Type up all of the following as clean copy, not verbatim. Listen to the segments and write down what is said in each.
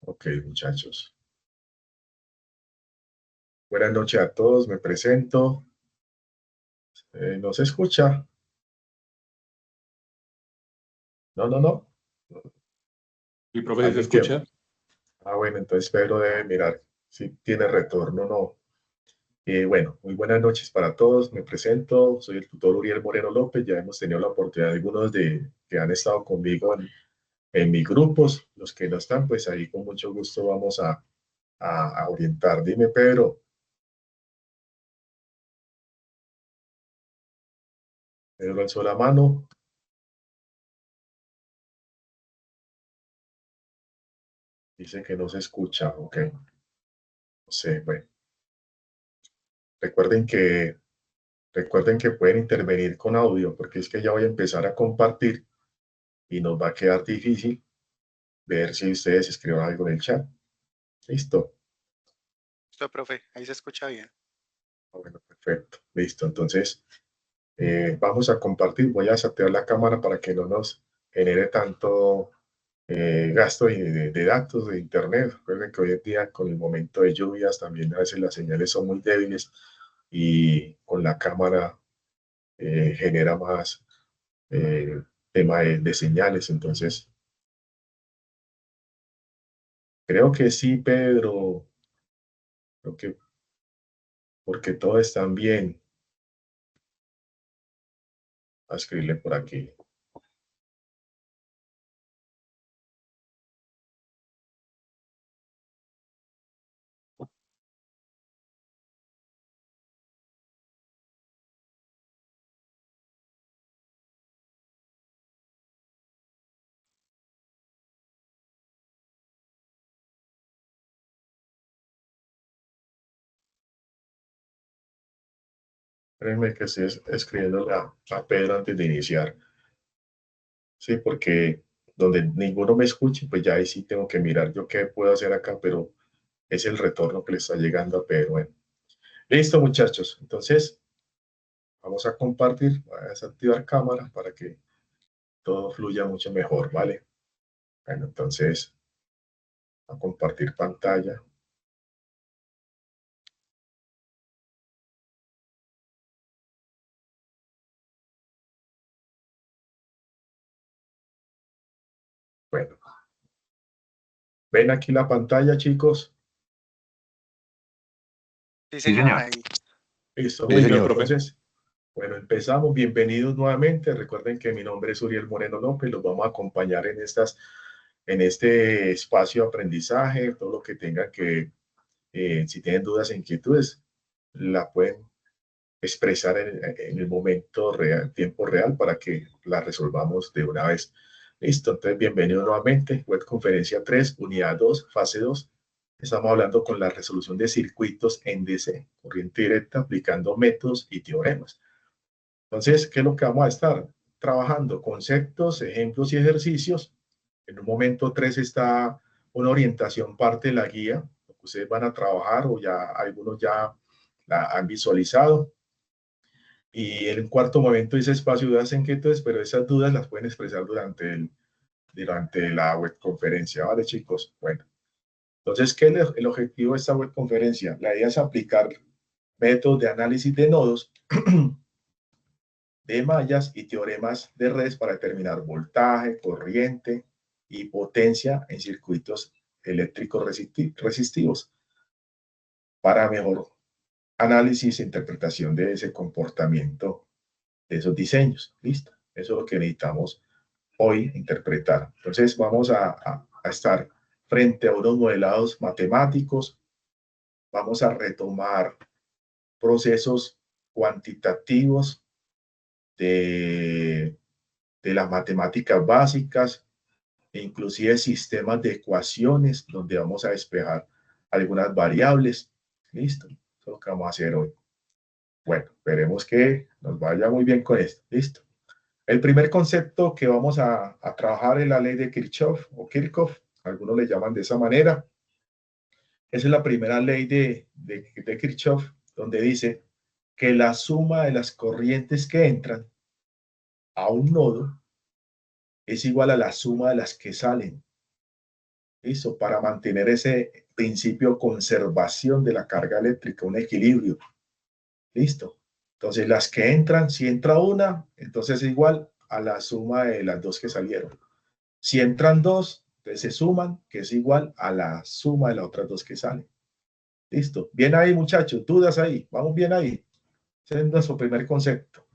Ok, muchachos. Buenas noches a todos, me presento. ¿No se escucha? No, no, no. ¿Mi profe sí se ¿Alguien que? escucha? Bueno, entonces Pedro debe mirar si tiene retorno o no. Bueno, muy buenas noches para todos. Me presento, soy el tutor Uriel Moreno López. Ya hemos tenido la oportunidad, algunos de que han estado conmigo en mis grupos. Los que no están, pues ahí con mucho gusto vamos a orientar. Dime, Pedro. Pedro alzó la mano. Dice que no se escucha. Ok, no sé, bueno. Recuerden que Recuerden que pueden intervenir con audio, porque es que ya voy a empezar a compartir y nos va a quedar difícil ver si ustedes escriben algo en el chat. Listo. Listo, profe, ahí se escucha bien. Bueno, perfecto. Listo. Entonces, vamos a compartir. Voy a desactivar la cámara para que no nos genere tanto gasto de datos de internet. Recuerden que hoy en día, con el momento de lluvias, también a veces las señales son muy débiles y con la cámara genera más tema de señales. Entonces, creo que sí, Pedro. Creo que porque todo está bien. A escribirle por aquí. Créeme que estoy escribiendo a Pedro antes de iniciar. Sí, porque donde ninguno me escuche, pues ya ahí sí tengo que mirar yo qué puedo hacer acá, pero es el retorno que le está llegando a Pedro. Bueno, listo, muchachos. Entonces, vamos a compartir. Voy a desactivar cámara para que todo fluya mucho mejor, ¿vale? Bueno, entonces, a compartir pantalla. Bueno, ¿ven aquí la pantalla, chicos? Sí, Sí, señor, señor. ahí. Listo, Sí, bueno, señor, profe. entonces, bueno, empezamos. Bienvenidos nuevamente. Recuerden que mi nombre es Uriel Moreno López. Los vamos a acompañar en este espacio de aprendizaje. Todo lo que tengan si tienen dudas e inquietudes, la pueden expresar en el momento real, tiempo real, para que la resolvamos de una vez. Listo, entonces bienvenido nuevamente. Web Conferencia 3, Unidad 2, Fase 2. Estamos hablando con la resolución de circuitos en DC, corriente directa, aplicando métodos y teoremas. Entonces, ¿qué es lo que vamos a estar trabajando? Conceptos, ejemplos y ejercicios. En un momento 3 está una orientación, parte de la guía, lo que ustedes van a trabajar o ya algunos ya la han visualizado. Y en un cuarto momento dice espacio, dudas e inquietudes, pero esas dudas las pueden expresar durante la web conferencia, ¿vale, chicos? Bueno, entonces, ¿qué es el objetivo de esta web conferencia? La idea es aplicar métodos de análisis de nodos, de mallas y teoremas de redes para determinar voltaje, corriente y potencia en circuitos eléctricos resistivos para mejor análisis e interpretación de ese comportamiento de esos diseños. Listo. Eso es lo que necesitamos hoy interpretar. Entonces vamos a estar frente a unos modelados matemáticos, vamos a retomar procesos cuantitativos de, de las matemáticas básicas e inclusive sistemas de ecuaciones donde vamos a despejar algunas variables. Listo. Eso es lo que vamos a hacer hoy. Bueno, esperemos que nos vaya muy bien con esto. Listo. El primer concepto que vamos a trabajar es la ley de Kirchhoff o Kirchhoff, algunos le llaman de esa manera. Esa es la primera ley de Kirchhoff, donde dice que la suma de las corrientes que entran a un nodo es igual a la suma de las que salen. ¿Listo? Para mantener ese principio de conservación de la carga eléctrica, un equilibrio. ¿Listo? Entonces, las que entran, si entra una, entonces es igual a la suma de las dos que salieron. Si entran dos, entonces se suman, que es igual a la suma de las otras dos que salen. ¿Listo? Bien ahí, muchachos. ¿Dudas ahí? Vamos bien ahí. Ese es nuestro primer concepto.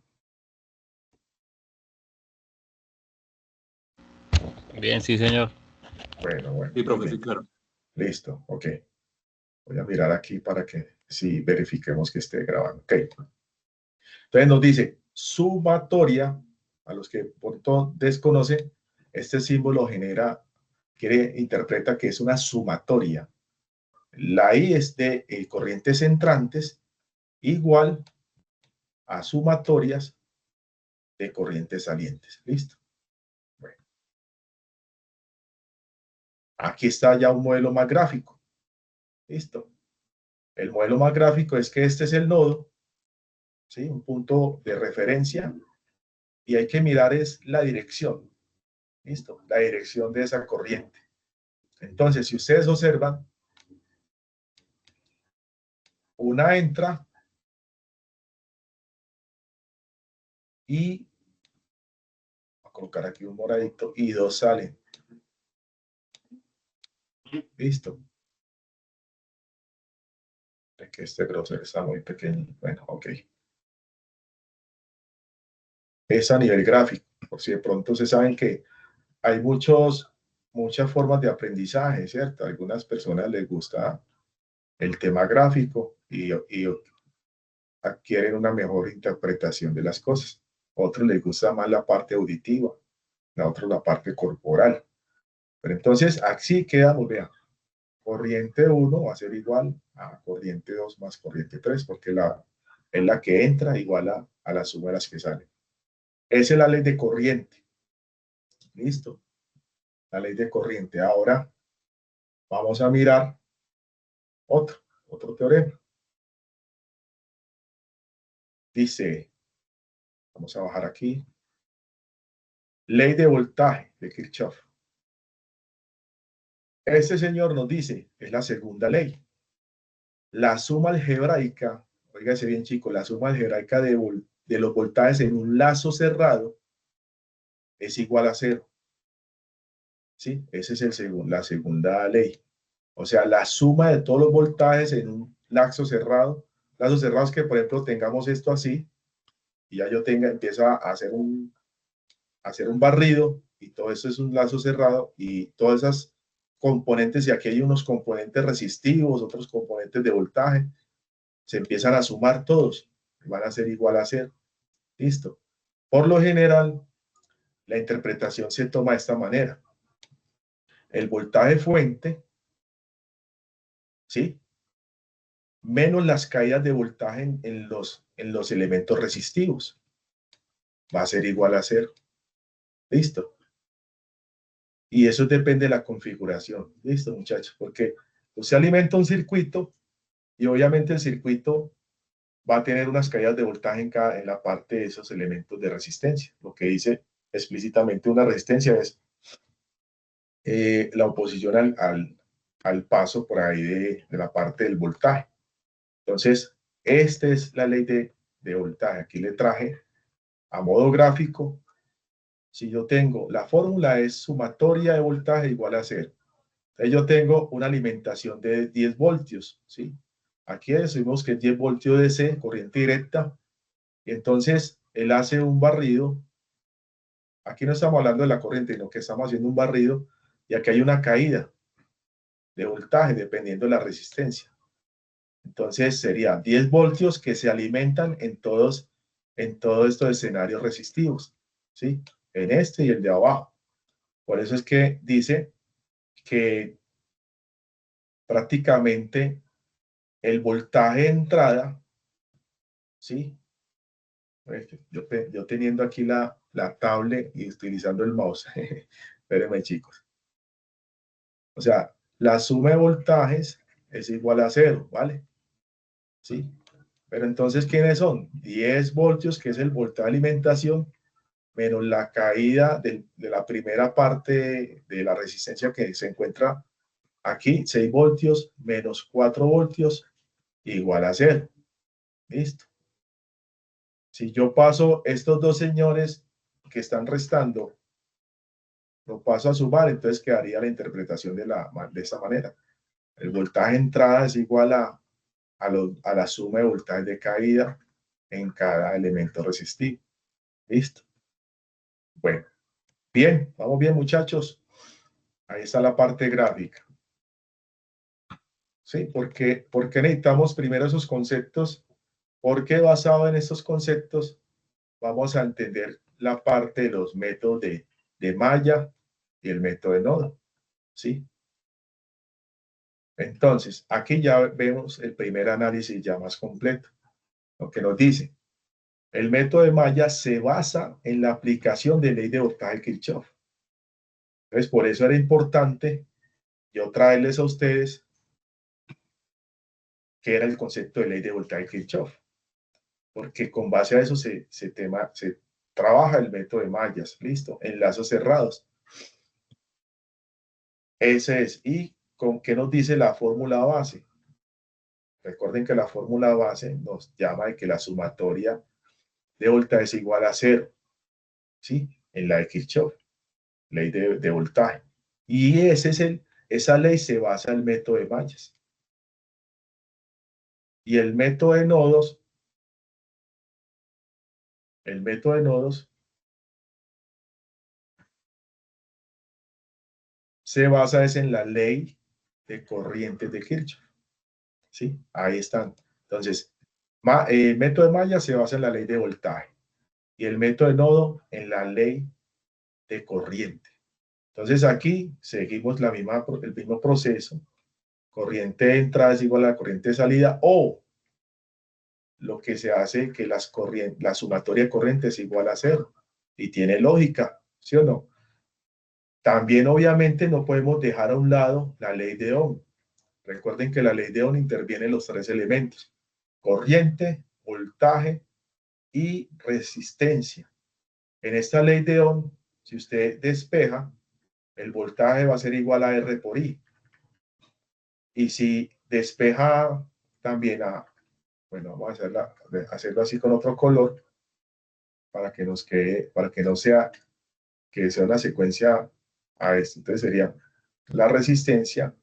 Bien, sí, señor. Bueno. Sí, profe, sí, claro. Listo, ok. Voy a mirar aquí para que sí verifiquemos que esté grabando. Ok. Entonces nos dice sumatoria, a los que por todo desconocen, este símbolo interpreta que es una sumatoria. La I es de corrientes entrantes igual a sumatorias de corrientes salientes. ¿Listo? Bueno. Aquí está ya un modelo más gráfico. ¿Listo? El modelo más gráfico es que este es el nodo, ¿sí? Un punto de referencia, y hay que mirar es la dirección. ¿Listo? La dirección de esa corriente. Entonces, si ustedes observan, una entra y voy a colocar aquí un moradito y dos salen. Listo. Es que este grosor está muy pequeño. Bueno, ok. Es a nivel gráfico, por si de pronto se saben que hay muchas formas de aprendizaje, ¿cierto? A algunas personas les gusta el tema gráfico y adquieren una mejor interpretación de las cosas. A otros les gusta más la parte auditiva, a otros la parte corporal. Pero entonces, así quedamos, vean, corriente 1 va a ser igual a corriente 2 más corriente 3, porque es la que entra igual a la suma de las que salen. Esa es la ley de corriente. Listo. La ley de corriente. Ahora vamos a mirar otro teorema. Dice, vamos a bajar aquí, ley de voltaje de Kirchhoff. Este señor nos dice, es la segunda ley. La suma algebraica, oígase bien chicos, la suma algebraica de los voltajes en un lazo cerrado es igual a 0. ¿Sí? Esa es la segunda ley. O sea, la suma de todos los voltajes en un lazo cerrado es que, por ejemplo, tengamos esto así, y ya empiezo a hacer un barrido, y todo eso es un lazo cerrado, y todas esas componentes, y aquí hay unos componentes resistivos, otros componentes de voltaje, se empiezan a sumar todos, van a ser igual a 0. Listo. Por lo general, la interpretación se toma de esta manera. El voltaje fuente, ¿sí? Menos las caídas de voltaje en los elementos resistivos. Va a ser igual a 0. Listo. Y eso depende de la configuración. Listo, muchachos, porque usted alimenta un circuito y obviamente el circuito va a tener unas caídas de voltaje en la parte de esos elementos de resistencia. Lo que dice explícitamente una resistencia es la oposición al paso por ahí de la parte del voltaje. Entonces, esta es la ley de voltaje. Aquí le traje a modo gráfico. Si yo tengo, la fórmula es sumatoria de voltaje igual a 0. Entonces yo tengo una alimentación de 10 voltios, ¿sí? Aquí decimos que es 10 voltios DC, corriente directa. Y entonces él hace un barrido. Aquí no estamos hablando de la corriente, sino que estamos haciendo un barrido. Y aquí hay una caída de voltaje dependiendo de la resistencia. Entonces sería 10 voltios que se alimentan en todos estos escenarios resistivos, ¿sí? En este y el de abajo. Por eso es que dice que prácticamente el voltaje de entrada, ¿sí? Yo teniendo aquí la tablet y utilizando el mouse. Espérenme, chicos. O sea, la suma de voltajes es igual a 0, ¿vale? ¿Sí? Pero entonces, ¿quiénes son? 10 voltios, que es el voltaje de alimentación, menos la caída de la primera parte de la resistencia que se encuentra Aquí 6 voltios menos 4 voltios igual a 0. Listo. Si yo paso estos dos señores que están restando, lo paso a sumar, entonces quedaría la interpretación de esta manera. El voltaje de entrada es igual a la suma de voltajes de caída en cada elemento resistivo. Listo. Bueno, bien, vamos bien, muchachos. Ahí está la parte gráfica. ¿Sí? ¿Por qué necesitamos primero esos conceptos? Porque basado en estos conceptos vamos a entender la parte de los métodos de malla y el método de nodo. ¿Sí? Entonces, aquí ya vemos el primer análisis ya más completo. Lo que nos dice, el método de malla se basa en la aplicación de ley de voltaje de Kirchhoff. Entonces, por eso era importante yo traerles a ustedes qué era el concepto de ley de voltaje de Kirchhoff. Porque con base a eso se trabaja el método de mallas, listo, enlazos cerrados. Ese es. ¿Y con qué nos dice la fórmula base? Recuerden que la fórmula base nos llama de que la sumatoria de voltaje es igual a 0, ¿sí? En la de Kirchhoff, ley de voltaje. Y esa ley se basa en el método de mallas. Y el método de nodos se basa en la ley de corrientes de Kirchhoff. ¿Sí? Ahí están. Entonces, el método de malla se basa en la ley de voltaje y el método de nodo en la ley de corriente. Entonces, aquí seguimos el mismo proceso. Corriente de entrada es igual a la corriente de salida, o lo que se hace que la sumatoria de corriente es igual a 0. Y tiene lógica, ¿sí o no? También, obviamente, no podemos dejar a un lado la ley de Ohm. Recuerden que la ley de Ohm interviene en los tres elementos: corriente, voltaje y resistencia. En esta ley de Ohm, si usted despeja, el voltaje va a ser igual a R por I. Y si despeja también bueno, vamos a hacerlo así con otro color para que nos quede, para que no sea, que sea una secuencia a esto. Entonces sería la resistencia,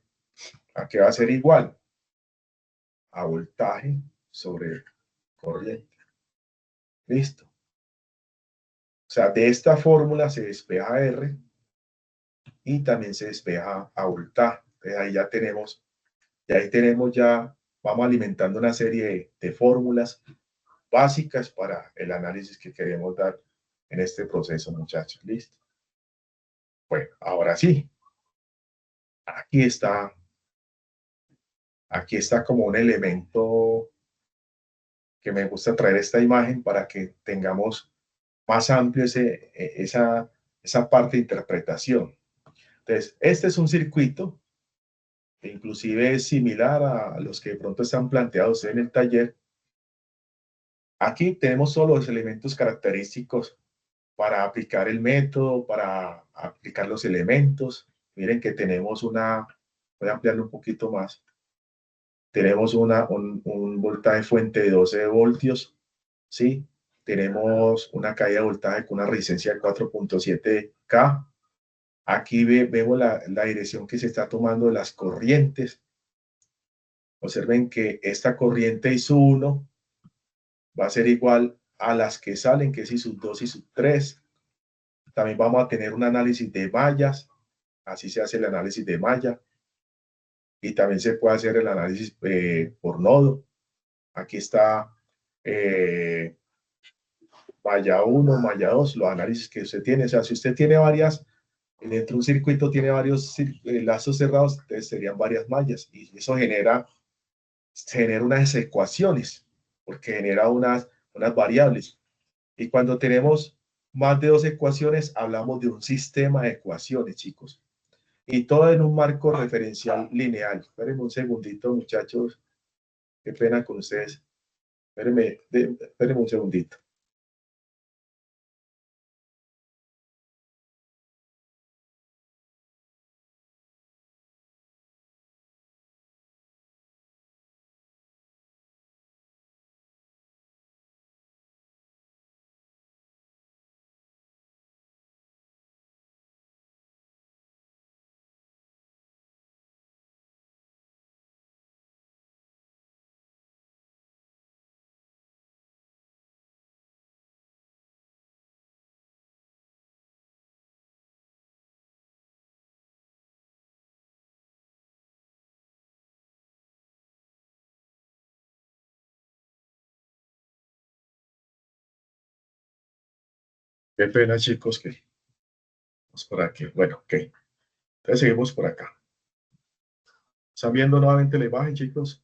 ¿a qué va a ser igual? A voltaje sobre corriente. Listo. O sea, de esta fórmula se despeja R y también se despeja a voltaje. Entonces ahí ya tenemos, vamos alimentando una serie de fórmulas básicas para el análisis que queremos dar en este proceso, muchachos. Listo. Bueno, ahora sí. Aquí está como un elemento que me gusta traer esta imagen para que tengamos más amplio esa parte de interpretación. Entonces, este es un circuito que inclusive es similar a los que de pronto están planteados en el taller. Aquí tenemos solo los elementos característicos para aplicar el método, para aplicar los elementos. Miren que tenemos voy a ampliarlo un poquito más. Tenemos un voltaje fuente de 12 voltios, ¿sí? Tenemos una caída de voltaje con una resistencia de 4.7K. Aquí vemos la dirección que se está tomando de las corrientes. Observen que esta corriente I sub 1 va a ser igual a las que salen, que es I sub 2 y sub 3. También vamos a tener un análisis de mallas. Así se hace el análisis de malla. Y también se puede hacer el análisis por nodo. Aquí está malla 1, malla 2, los análisis que usted tiene. O sea, si usted tiene dentro de un circuito tiene varios lazos cerrados, entonces serían varias mallas. Y eso genera unas ecuaciones, porque genera unas variables. Y cuando tenemos más de 2 ecuaciones, hablamos de un sistema de ecuaciones, chicos. Y todo en un marco referencial lineal. Espérenme un segundito, muchachos. Qué pena con ustedes. Espérenme un segundito. Qué pena, chicos, que vamos por aquí. Bueno, ok. Entonces seguimos por acá. ¿Están viendo nuevamente la imagen, chicos?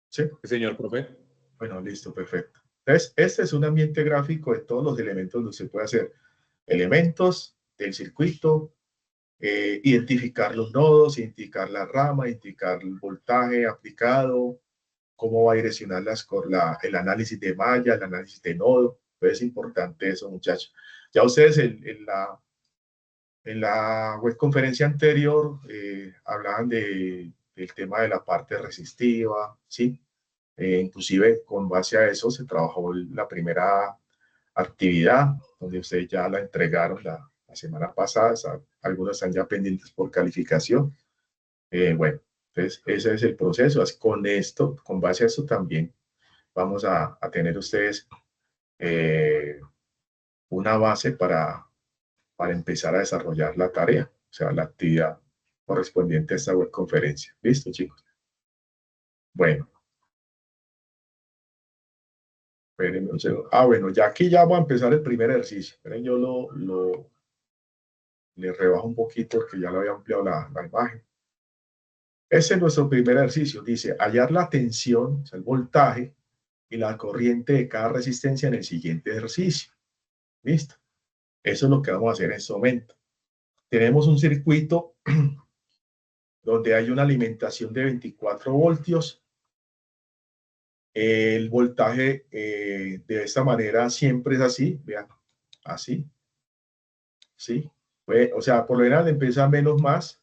¿Sí? Sí, señor, profe. Bueno, listo, perfecto. Entonces, este es un ambiente gráfico de todos los elementos donde se puede hacer elementos del circuito, identificar los nodos, identificar la rama, identificar el voltaje aplicado, cómo va a direccionar el análisis de malla, el análisis de nodo. Entonces es importante eso, muchachos. Ya ustedes en la web conferencia anterior hablaban del tema de la parte resistiva, ¿sí? Inclusive con base a eso se trabajó la primera actividad, donde ustedes ya la entregaron la semana pasada. Algunos están ya pendientes por calificación. Bueno, entonces ese es el proceso. Así, con esto, con base a esto también vamos a tener ustedes una base para empezar a desarrollar la tarea, o sea, la actividad correspondiente a esta web conferencia. ¿Listo, chicos? Bueno, espérenme un segundo. Bueno, ya aquí ya vamos a empezar el primer ejercicio. Esperen, yo le rebajo un poquito porque ya lo había ampliado la imagen. Ese es nuestro primer ejercicio. Dice, hallar la tensión, o sea, el voltaje y la corriente de cada resistencia en el siguiente ejercicio. ¿Listo? Eso es lo que vamos a hacer en este momento. Tenemos un circuito donde hay una alimentación de 24 voltios. El voltaje de esta manera siempre es así, vean, así, ¿sí? Pues, o sea, por lo general empieza menos más,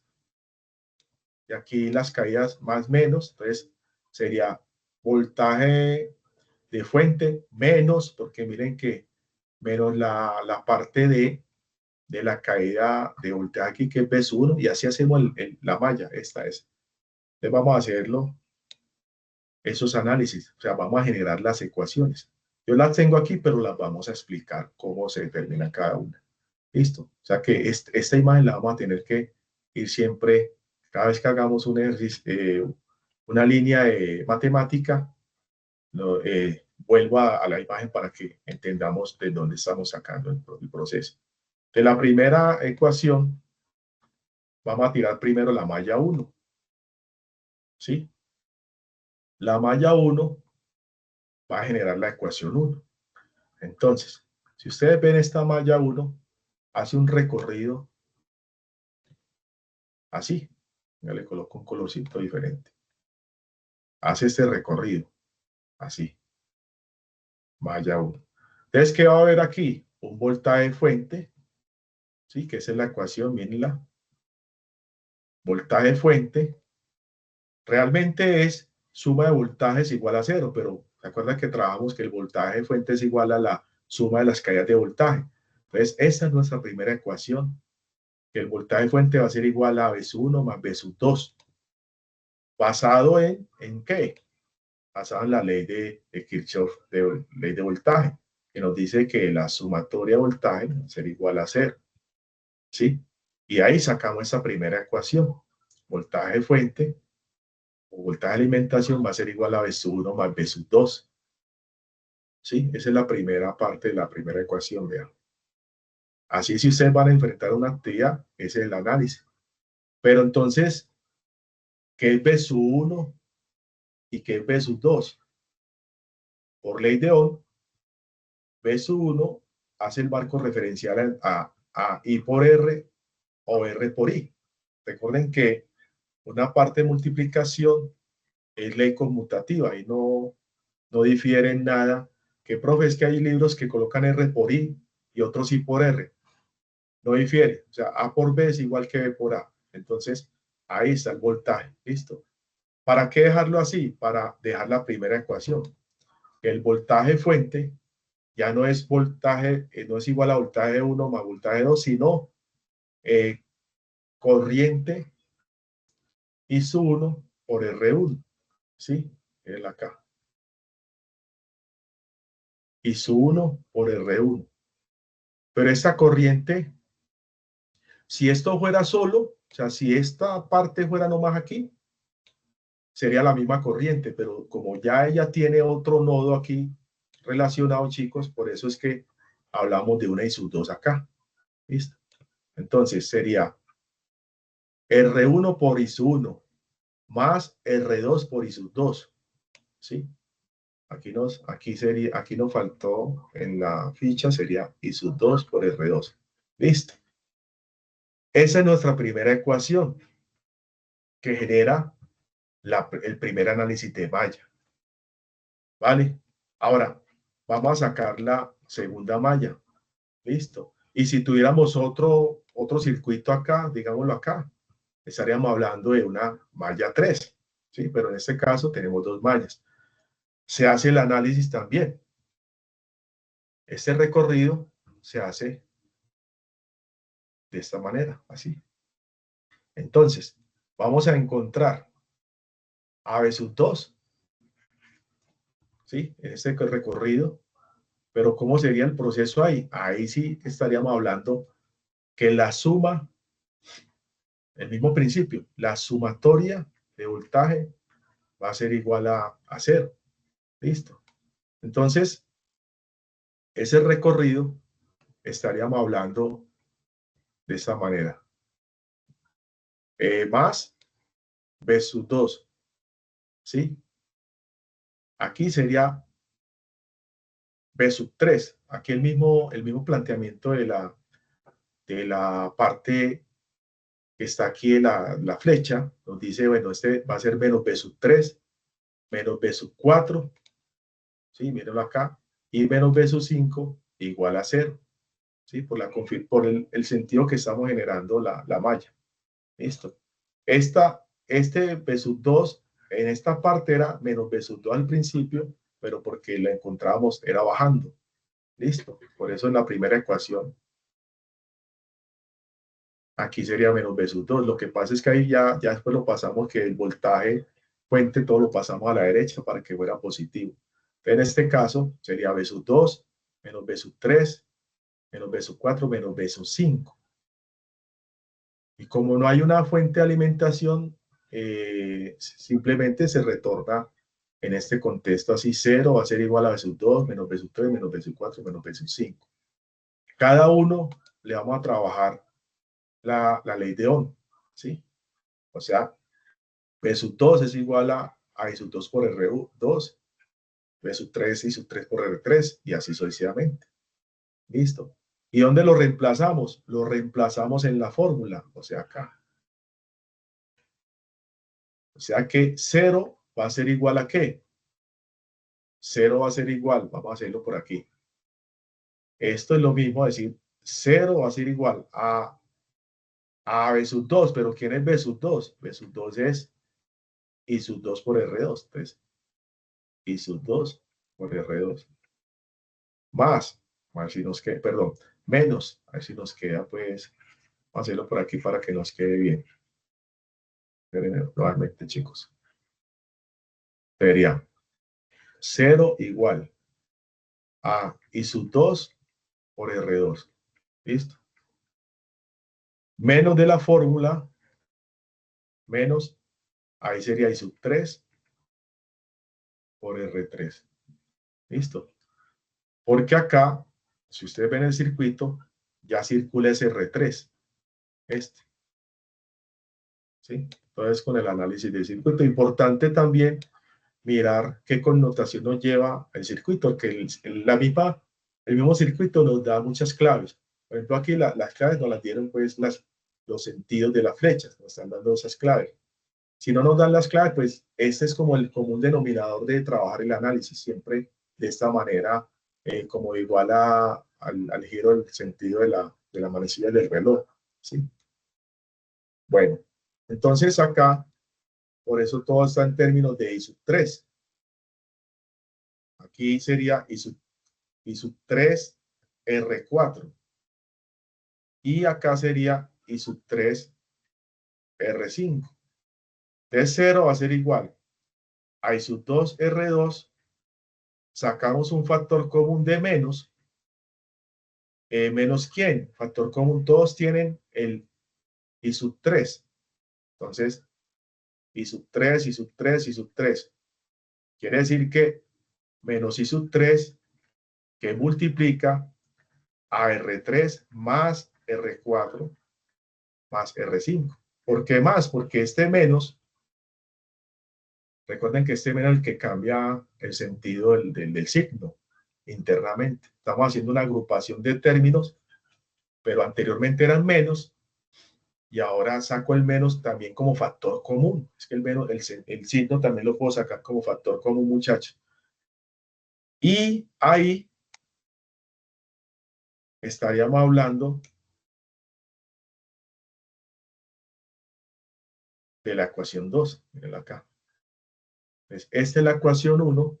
y aquí las caídas más menos, entonces sería voltaje de fuente menos, porque miren que menos la parte de la caída de voltaje aquí, que es B1, y así hacemos la malla, esta es. Entonces vamos a hacerlo, esos análisis, o sea, vamos a generar las ecuaciones. Yo las tengo aquí, pero las vamos a explicar cómo se determina cada una. ¿Listo? O sea que esta imagen la vamos a tener que ir siempre, cada vez que hagamos un ejercicio, una línea de matemática, vuelvo a la imagen para que entendamos de dónde estamos sacando el proceso. De la primera ecuación, vamos a tirar primero la malla 1. ¿Sí? La malla 1 va a generar la ecuación 1. Entonces, si ustedes ven esta malla 1, hace un recorrido así. Ya le coloco un colorcito diferente. Hace este recorrido así. Malla 1. Entonces, ¿qué va a haber aquí? Un voltaje fuente, ¿sí? Que esa es la ecuación, mírenla. Voltaje fuente realmente es suma de voltajes igual a 0, pero ¿se acuerdan que trabajamos que el voltaje fuente es igual a la suma de las caídas de voltaje? Entonces, esa es nuestra primera ecuación, que el voltaje fuente va a ser igual a B1 más B2. ¿Basado en qué? Basado en la ley de Kirchhoff, ley de voltaje, que nos dice que la sumatoria de voltaje va a ser igual a 0. ¿Sí? Y ahí sacamos esa primera ecuación. Voltaje fuente o voltaje de alimentación va a ser igual a B1 más B2. ¿Sí? Esa es la primera parte de la primera ecuación, vean. Así, si ustedes van a enfrentar una actividad, ese es el análisis. Pero entonces, ¿qué es B1 y qué es B2? Por ley de Ohm, B1 hace el marco referencial a I por R o R por I. Recuerden que una parte de multiplicación es ley conmutativa y no difiere en nada. Que profe, es que hay libros que colocan R por I y otros I por R. No difiere. O sea, A por B es igual que B por A. Entonces, ahí está el voltaje. ¿Listo? ¿Para qué dejarlo así? Para dejar la primera ecuación. El voltaje fuente ya no es voltaje, no es igual a voltaje 1 más voltaje 2, sino corriente I1 por R1. ¿Sí? Es acá. I1 por R1. Pero esta corriente, si esto fuera solo, o sea, si esta parte fuera nomás aquí, sería la misma corriente, pero como ya ella tiene otro nodo aquí, relacionado, chicos, por eso es que hablamos de una I sub 2 acá. ¿Listo? Entonces sería R1 por I sub 1 más R2 por I sub 2. ¿Sí? Aquí nos faltó en la ficha, sería I sub 2 por R2. Listo. Esa es nuestra primera ecuación que genera el primer análisis de malla. ¿Vale? Ahora, vamos a sacar la segunda malla. Listo. Y si tuviéramos otro circuito acá, digámoslo acá, estaríamos hablando de una malla 3. ¿Sí? Pero en este caso tenemos dos mallas. Se hace el análisis también. Este recorrido se hace de esta manera, así. Entonces, vamos a encontrar AB sub 2, ¿sí? En este recorrido. Pero ¿cómo sería el proceso ahí? Ahí sí estaríamos hablando que la suma, el mismo principio, la sumatoria de voltaje va a ser igual a 0. ¿Listo? Entonces, ese recorrido estaríamos hablando de esta manera. Más B sub 2. ¿Sí? Aquí sería B sub 3. Aquí el mismo planteamiento de la parte que está aquí en la flecha. Nos dice, bueno, este va a ser menos B sub 3, menos B sub 4. ¿Sí? Mírenlo acá. Y menos B sub 5 igual a 0. ¿Sí? Por el sentido que estamos generando la malla. ¿Listo? Este B sub 2 en esta parte era menos B sub 2 al principio, pero porque la encontrábamos era bajando. ¿Listo? Por eso en la primera ecuación aquí sería menos B sub 2. Lo que pasa es que ahí ya después lo pasamos, que el voltaje fuente todo lo pasamos a la derecha para que fuera positivo. En este caso sería B sub 2, menos B sub 3, menos B sub 4, menos B sub 5. Y como no hay una fuente de alimentación, simplemente se retorna en este contexto así: 0 va a ser igual a B sub 2, menos B sub 3, menos B sub 4, menos B sub 5. Cada uno le vamos a trabajar la ley de Ohm, ¿sí? O sea, B sub 2 es igual a I sub 2 por R2, B sub 3 I sub 3 por R3, y así sucesivamente. ¿Listo? ¿Y dónde lo reemplazamos? Lo reemplazamos en la fórmula, o sea, acá. O sea que 0 va a ser igual a ¿qué? 0 va a ser igual, vamos a hacerlo por aquí. Esto es lo mismo, decir, 0 va a ser igual a B sub 2, pero ¿quién es B sub 2? B sub 2 es I sub 2 por R2, entonces I sub 2 por R2. Más, a ver si nos queda, perdón, menos, a ver si nos queda, pues, vamos a hacerlo por aquí para que nos quede bien. Espérenme nuevamente, chicos. Sería 0 igual a I sub 2 por R2. ¿Listo? Menos de la fórmula, menos, ahí sería I sub 3 por R3. ¿Listo? Porque acá, si ustedes ven el circuito, ya circula ese R3. ¿Sí? Entonces, con el análisis del circuito, importante también mirar qué connotación nos lleva el circuito, porque el mismo circuito nos da muchas claves. Por ejemplo, aquí las claves nos las dieron, pues, los sentidos de las flechas, nos están dando esas claves. Si no nos dan las claves, pues este es como el común denominador de trabajar el análisis, siempre de esta manera, como igual al giro del sentido de la manecilla del reloj. ¿Sí? Bueno, entonces acá, por eso todo está en términos de I sub 3. Aquí sería I sub 3 R4. Y acá sería I sub 3 R5. De 0 va a ser igual a I sub 2 R2. Sacamos un factor común de menos. ¿Menos quién? Factor común, todos tienen el I sub 3. Entonces, I sub 3, I sub 3, I sub 3. Quiere decir que menos I sub 3 que multiplica a R3 más R4 más R5. ¿Por qué más? Porque este menos, recuerden que este menos es el que cambia el sentido del signo internamente. Estamos haciendo una agrupación de términos, pero anteriormente eran menos, y ahora saco el menos también como factor común. Es que el menos, el signo también lo puedo sacar como factor común, muchachos. Y ahí estaríamos hablando de la ecuación 2. Miren acá. Entonces, esta es la ecuación 1.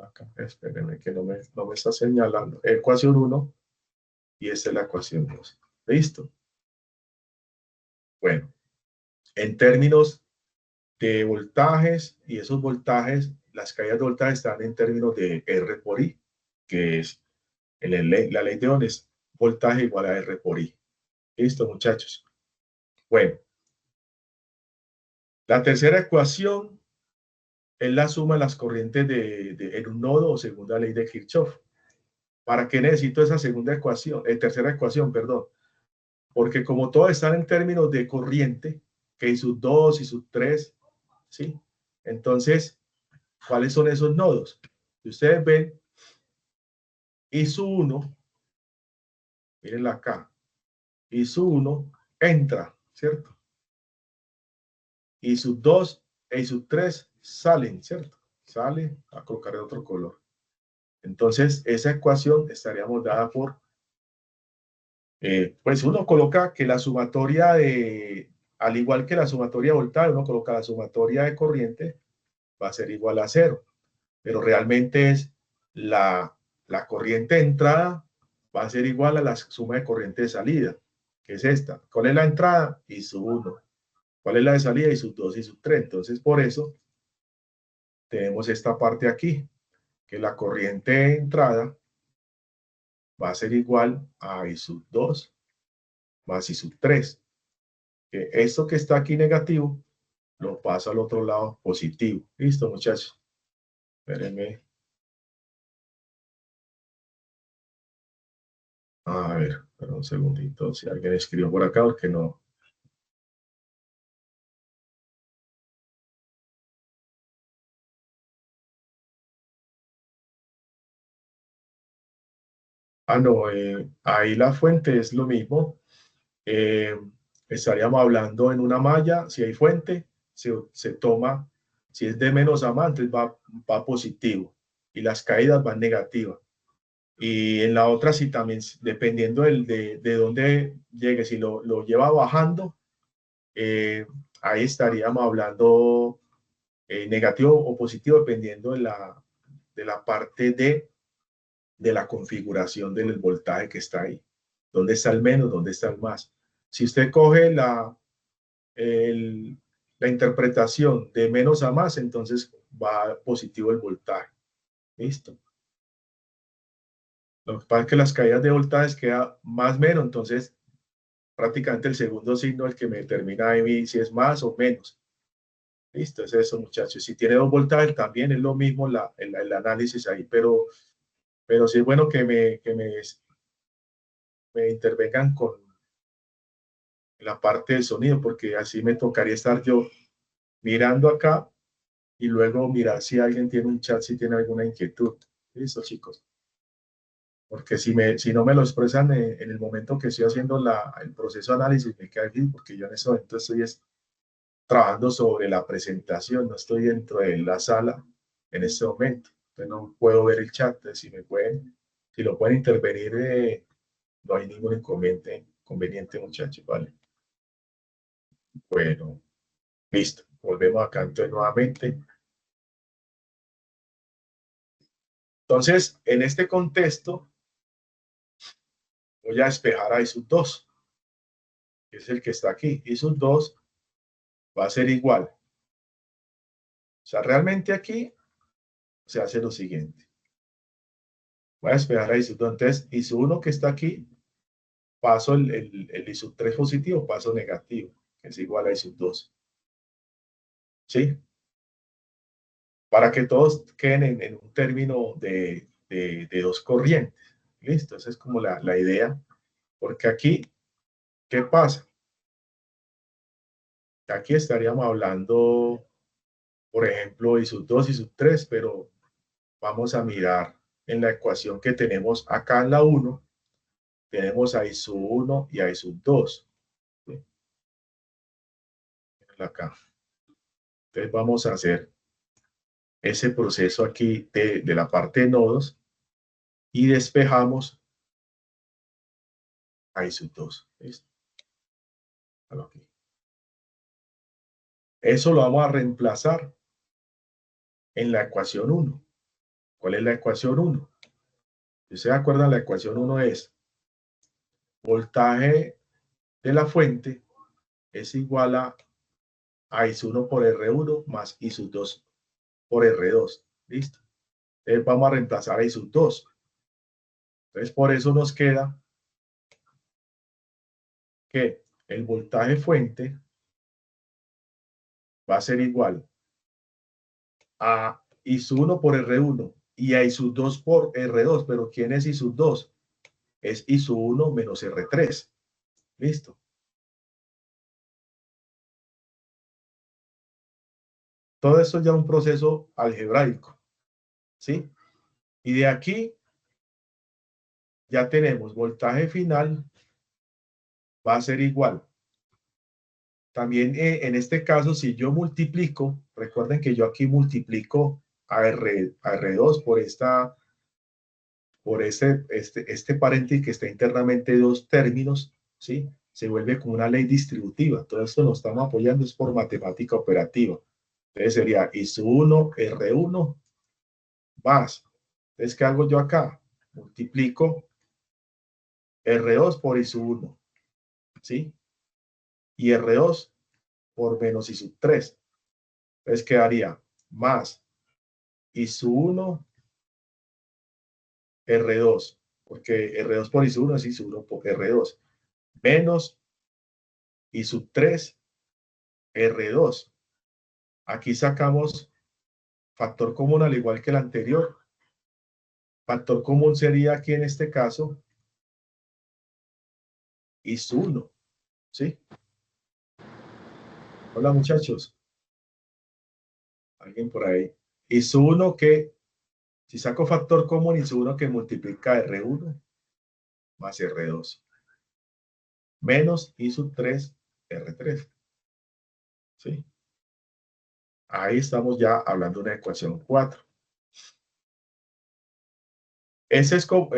Acá, espérenme que no me está señalando. Ecuación 1 y esta es la ecuación 2. ¿Listo? Bueno, en términos de voltajes, y esos voltajes, las caídas de voltaje están en términos de R por I, que es la ley de Ohm, es voltaje igual a R por I. ¿Listo, muchachos? Bueno, la tercera ecuación es la suma de las corrientes en un nodo o segunda ley de Kirchhoff. ¿Para qué necesito esa segunda ecuación? Tercera ecuación, perdón. Porque como todos están en términos de corriente, que I sub 2, I sub 3, ¿sí? Entonces, ¿cuáles son esos nodos? Si ustedes ven, I sub 1, mírenla acá, I sub 1 entra, ¿cierto? I sub 2 e I sub 3 salen, ¿cierto? Sale, a colocar de otro color. Entonces, esa ecuación estaríamos dada por, pues uno coloca que la sumatoria al igual que la sumatoria de voltaje, uno coloca la sumatoria de corriente, va a ser igual a 0. Pero realmente es la corriente de entrada va a ser igual a la suma de corriente de salida, que es esta. ¿Cuál es la entrada? I sub 1. ¿Cuál es la de salida? I sub 2, I sub 3. Entonces, por eso tenemos esta parte aquí, que la corriente de entrada va a ser igual a I sub 2 más I sub 3. Que esto que está aquí negativo lo paso al otro lado positivo. ¿Listo, muchachos? Espérenme. A ver, espera un segundito, si alguien escribió por acá, porque no. No, ahí la fuente es lo mismo. Eh, Estaríamos hablando en una malla, si hay fuente, se toma, si es de menos a más, entonces va positivo y las caídas van negativas. Y en la otra, sí también, dependiendo de dónde llegue, si lo lleva bajando, ahí estaríamos hablando negativo o positivo, dependiendo de la parte de la configuración del voltaje que está ahí. ¿Dónde está el menos? ¿Dónde está el más? Si usted coge la interpretación de menos a más, entonces va positivo el voltaje. ¿Listo? Lo que pasa es que las caídas de voltaje queda más menos, entonces prácticamente el segundo signo es el que me determina ahí si es más o menos. Listo, es eso, muchachos. Si tiene 2 voltajes, también es lo mismo el análisis ahí, pero sí es bueno que me intervengan con la parte del sonido, porque así me tocaría estar yo mirando acá y luego mirar si alguien tiene un chat, si tiene alguna inquietud. Listo, chicos. Porque si no me lo expresan en el momento que estoy haciendo el proceso de análisis, me queda aquí, porque yo en ese momento estoy trabajando sobre la presentación, no estoy dentro de la sala en este momento. Entonces no puedo ver el chat, si lo pueden intervenir, no hay ningún inconveniente, muchachos, ¿vale? Bueno, listo. Volvemos acá entonces nuevamente. Entonces, en este contexto, voy a despejar a I sub 2, que es el que está aquí. I sub 2 va a ser igual. O sea, realmente aquí se hace lo siguiente. Voy a despejar a I sub 2. Entonces, I sub 1 que está aquí, paso el I sub 3 positivo, paso negativo, que es igual a I sub 2. ¿Sí? para que todos queden en un término de dos corrientes. Listo, esa es como la idea, porque aquí, ¿qué pasa? Aquí estaríamos hablando, por ejemplo, I sub 2 y sub 3, pero vamos a mirar en la ecuación que tenemos acá en la 1, tenemos a I sub 1 y a I sub 2. ¿Sí? Acá. Entonces vamos a hacer ese proceso aquí de la parte de nodos y despejamos a I sub 2. ¿Listo? Aquí. Eso lo vamos a reemplazar en la ecuación 1. ¿Cuál es la ecuación 1? Si ustedes acuerdan, la ecuación 1 es voltaje de la fuente es igual a I sub 1 por R1 más I sub 2 por R2. ¿Listo? Entonces vamos a reemplazar a I sub 2. Entonces por eso nos queda que el voltaje fuente va a ser igual a I sub 1 por R1 y a I sub 2 por R2. Pero ¿quién es I sub 2? Es I sub 1 menos R3. ¿Listo? Todo esto ya es un proceso algebraico. ¿Sí? Y de aquí ya tenemos voltaje final va a ser igual. También en este caso, si yo multiplico, recuerden que yo aquí multiplico a R2 por este paréntesis que está internamente dos términos, ¿sí? Se vuelve como una ley distributiva. Todo esto nos estamos apoyando es por matemática operativa. Entonces sería I sub 1 R1 más. Entonces, ¿qué hago yo acá? Multiplico R2 por I sub 1, ¿sí? Y R2 por menos I sub 3. Entonces quedaría más I sub 1 R2, porque R2 por I sub 1 es I sub 1 por R2, menos I sub 3 R2. Aquí sacamos factor común al igual que el anterior. Factor común sería aquí en este caso I sub 1, ¿sí? Hola muchachos. ¿Alguien por ahí? I sub 1 que, si saco factor común, I sub 1 que multiplica R1 más R2, menos I sub 3 R3, ¿sí? Ahí estamos ya hablando de una ecuación 4. Ese es como,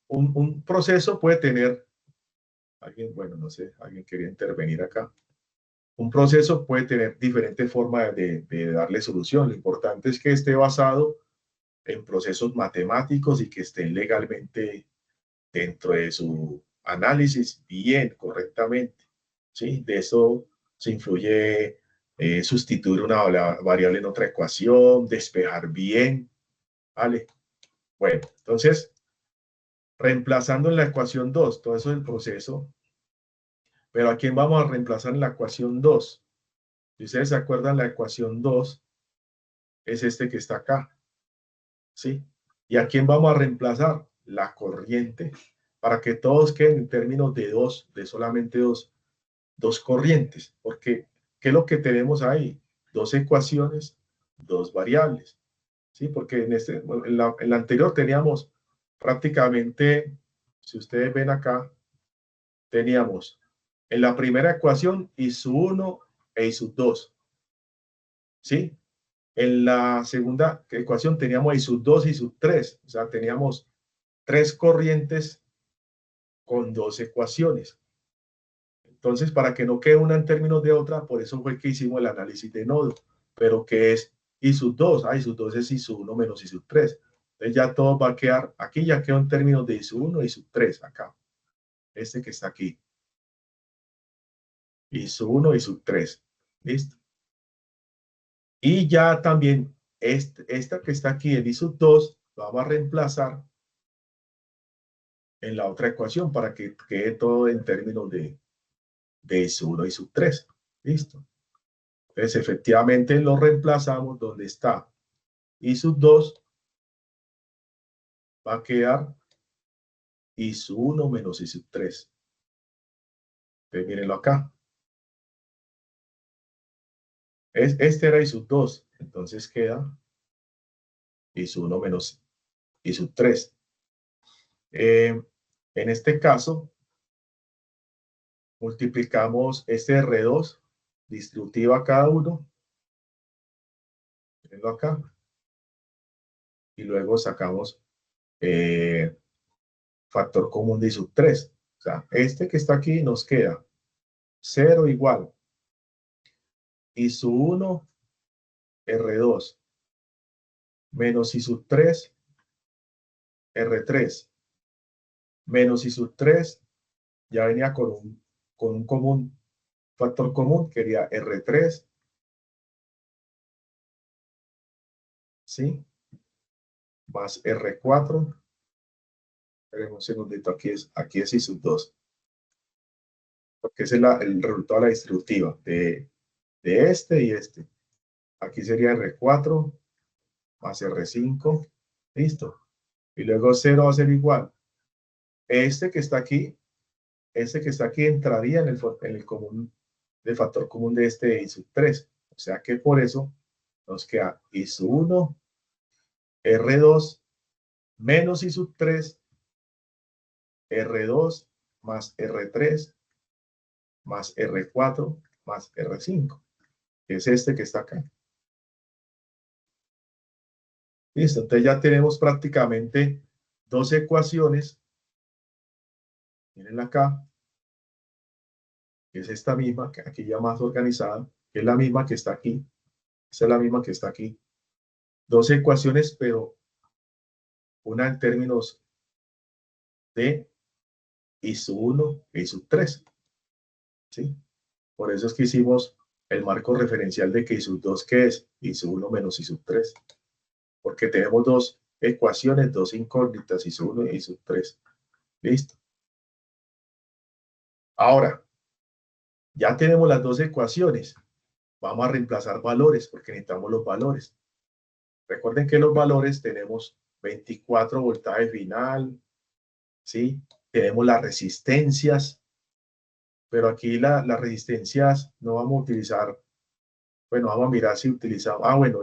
un proceso puede tener, alguien, bueno, no sé, alguien quería intervenir acá. Un proceso puede tener diferentes formas de darle solución. Lo importante es que esté basado en procesos matemáticos y que estén legalmente dentro de su análisis bien, correctamente. ¿Sí? De eso se influye sustituir una variable en otra ecuación, despejar bien, ¿vale? Bueno, entonces, reemplazando en la ecuación 2, todo eso es el proceso, pero ¿a quién vamos a reemplazar en la ecuación 2? Si ustedes se acuerdan, la ecuación 2 es este que está acá, ¿sí? ¿Y a quién vamos a reemplazar? La corriente, para que todos queden en términos de dos, de solamente dos corrientes, porque ¿qué es lo que tenemos ahí? Dos ecuaciones, dos variables, ¿sí? Porque en la anterior teníamos prácticamente, si ustedes ven acá, teníamos en la primera ecuación I sub 1 e I sub 2, ¿sí? En la segunda ecuación teníamos I sub 2 y I sub 3, o sea, teníamos tres corrientes con dos ecuaciones. Entonces, para que no quede una en términos de otra, por eso fue que hicimos el análisis de nodo. Pero ¿qué es I sub 2? I sub 2 es I sub 1 menos I sub 3. Entonces ya todo va a quedar, aquí ya quedó en términos de I sub 1 y I sub 3, acá. Este que está aquí. I sub 1 y sub 3. ¿Listo? Y ya también esta que está aquí, el I sub 2, lo vamos a reemplazar en la otra ecuación para que quede todo en términos de I sub 1 y sub 3. ¿Listo? Entonces, efectivamente lo reemplazamos donde está I sub 2 va a quedar I sub 1 menos I sub 3. Entonces, mírenlo acá. Este era I sub 2, entonces queda I sub 1 menos I sub 3. En este caso, multiplicamos este R2, distributiva cada uno, mírenlo acá, y luego sacamos factor común de I sub 3. O sea, este que está aquí nos queda 0 igual I sub 1 R2 menos I sub 3 R3 menos I sub 3, ya venía con un común, factor común, que sería R3, ¿sí? Más R4. Esperen un segundito, aquí es I sub 2. Porque ese es el resultado de la distributiva de este y este. Aquí sería R4 más R5. Listo. Y luego 0 va a ser igual. Este que está aquí entraría en el común, del factor común de este I sub 3. O sea que por eso nos queda I sub 1, R2 menos I sub 3, R2 más R3 más R4 más R5, que es este que está acá. Listo, entonces ya tenemos prácticamente dos ecuaciones. Miren acá, que es esta misma, que aquí ya más organizada, que es la misma que está aquí. Esa es la misma que está aquí. Dos ecuaciones, pero una en términos de I sub 1 e I sub 3. ¿Sí? Por eso es que hicimos el marco referencial de que I sub 2, ¿qué es? I sub 1 menos I sub 3. Porque tenemos dos ecuaciones, dos incógnitas, I sub 1 y I sub 3. Listo. Ahora, ya tenemos las dos ecuaciones. Vamos a reemplazar valores porque necesitamos los valores. Recuerden que los valores tenemos 24 voltaje final, ¿sí? Tenemos las resistencias, pero aquí las resistencias no vamos a utilizar. Bueno, vamos a mirar si utilizamos. Bueno,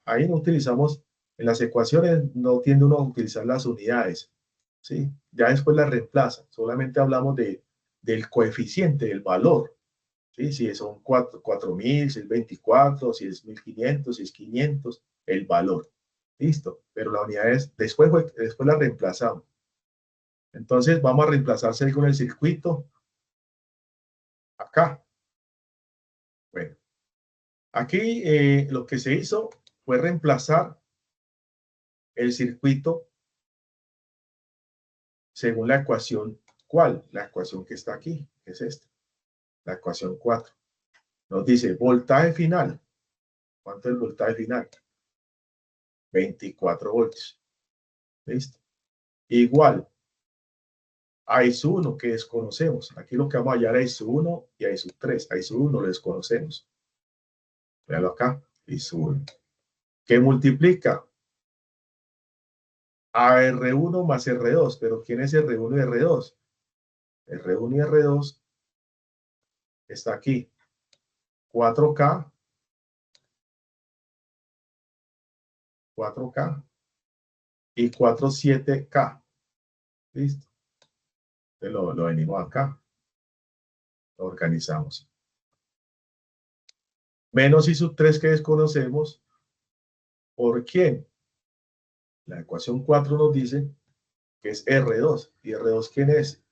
ahí no utilizamos, en las ecuaciones no tiende uno a utilizar las unidades, ¿sí? Ya después las reemplaza. Solamente hablamos del coeficiente, del valor, ¿sí? Si son 4000, si es 24, si es 1500, si es 500, el valor. Listo. Pero la unidad es, después la reemplazamos. Entonces vamos a reemplazar con el circuito acá. Bueno, aquí lo que se hizo fue reemplazar el circuito según la ecuación. ¿Cuál? La ecuación que está aquí, que es esta, la ecuación 4. Nos dice voltaje final. ¿Cuánto es el voltaje final? 24 voltios. ¿Listo? Igual a I sub 1 que desconocemos. Aquí lo que vamos a hallar es I sub 1 y I sub 3. I sub 1 lo desconocemos. Véalo acá. I sub 1. ¿Qué multiplica? A R1 más R2. ¿Pero quién es R1 y R2? R1 y R2 está aquí. 4K. 4K. Y 47K. ¿Listo? Entonces lo venimos acá. Lo organizamos. Menos I sub 3 que desconocemos. ¿Por quién? La ecuación 4 nos dice que es R2. ¿Y R2 quién es?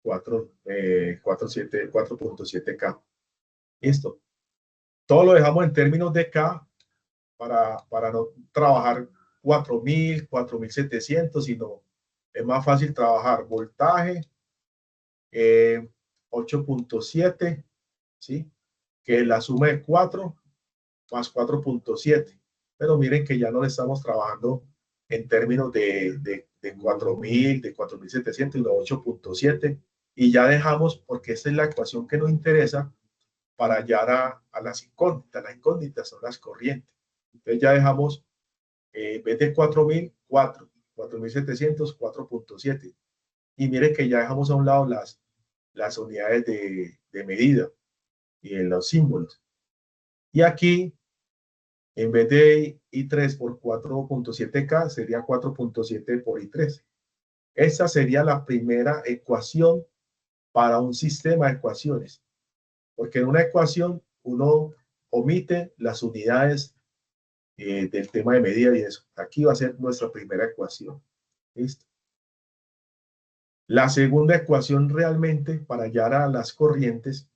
4.7K. Listo. Todo lo dejamos en términos de K para no trabajar 4000, 4700, sino es más fácil trabajar voltaje 8.7, ¿sí? Que es la suma de 4 más 4.7. Pero miren que ya no le estamos trabajando en términos de 4000, de 4700 y de 8.7. Y ya dejamos, porque esta es la ecuación que nos interesa, para hallar a las incógnitas. Las incógnitas son las corrientes. Entonces ya dejamos, en vez de 4.000, 4.700, 4.7. Y mire que ya dejamos a un lado las unidades de medida y en los símbolos. Y aquí, en vez de I3 por 4.7K, sería 4.7 por I3. Esa sería la primera ecuación para un sistema de ecuaciones. Porque en una ecuación uno omite las unidades del tema de medida y eso. Aquí va a ser nuestra primera ecuación. ¿Listo? La segunda ecuación realmente para hallar a las corrientes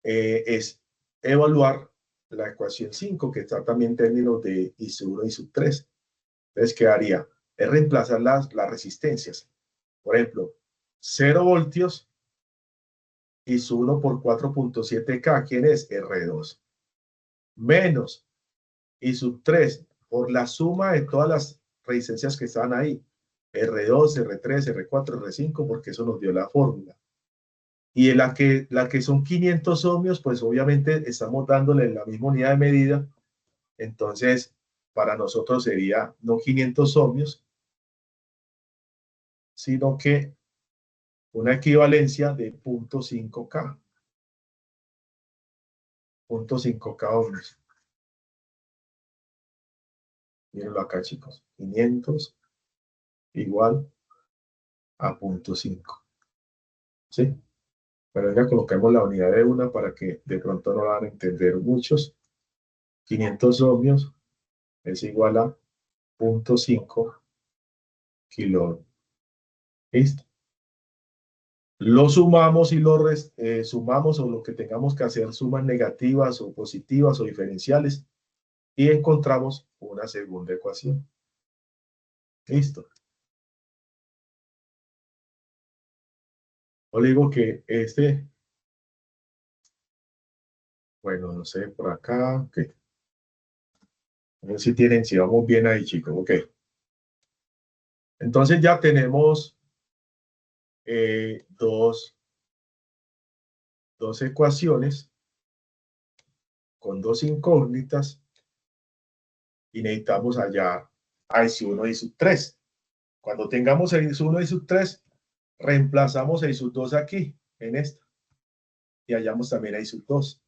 es evaluar la ecuación 5, que está también en términos de I sub 1 y sub 3. Entonces, ¿qué haría? Es reemplazar las resistencias. Por ejemplo, 0 voltios I sub 1 por 4.7K. ¿Quién es? R2. Menos I sub 3 por la suma de todas las resistencias que están ahí. R2, R3, R4, R5, porque eso nos dio la fórmula. Y en la que son 500 ohmios, pues obviamente estamos dándole la misma unidad de medida. Entonces, para nosotros sería no 500 ohmios, sino que una equivalencia de 0.5K. 0.5K ohmios. Mírenlo acá, chicos. 500 igual a 0.5. ¿Sí? Pero ya coloquemos la unidad de una para que de pronto no van a entender muchos. 500 ohmios es igual a 0.5 kilo. ¿Listo? Lo sumamos y lo sumamos, o lo que tengamos que hacer, sumas negativas o positivas o diferenciales, y encontramos una segunda ecuación. ¿Listo? Os digo que bueno, no sé, por acá, ok. A ver si vamos bien ahí, chicos, ok. Entonces ya tenemos dos ecuaciones con dos incógnitas y necesitamos hallar a I sub 1 y sub 3. Cuando tengamos el I sub 1 y sub 3, reemplazamos el I sub 2 aquí, en esta, y hallamos también a I sub 2.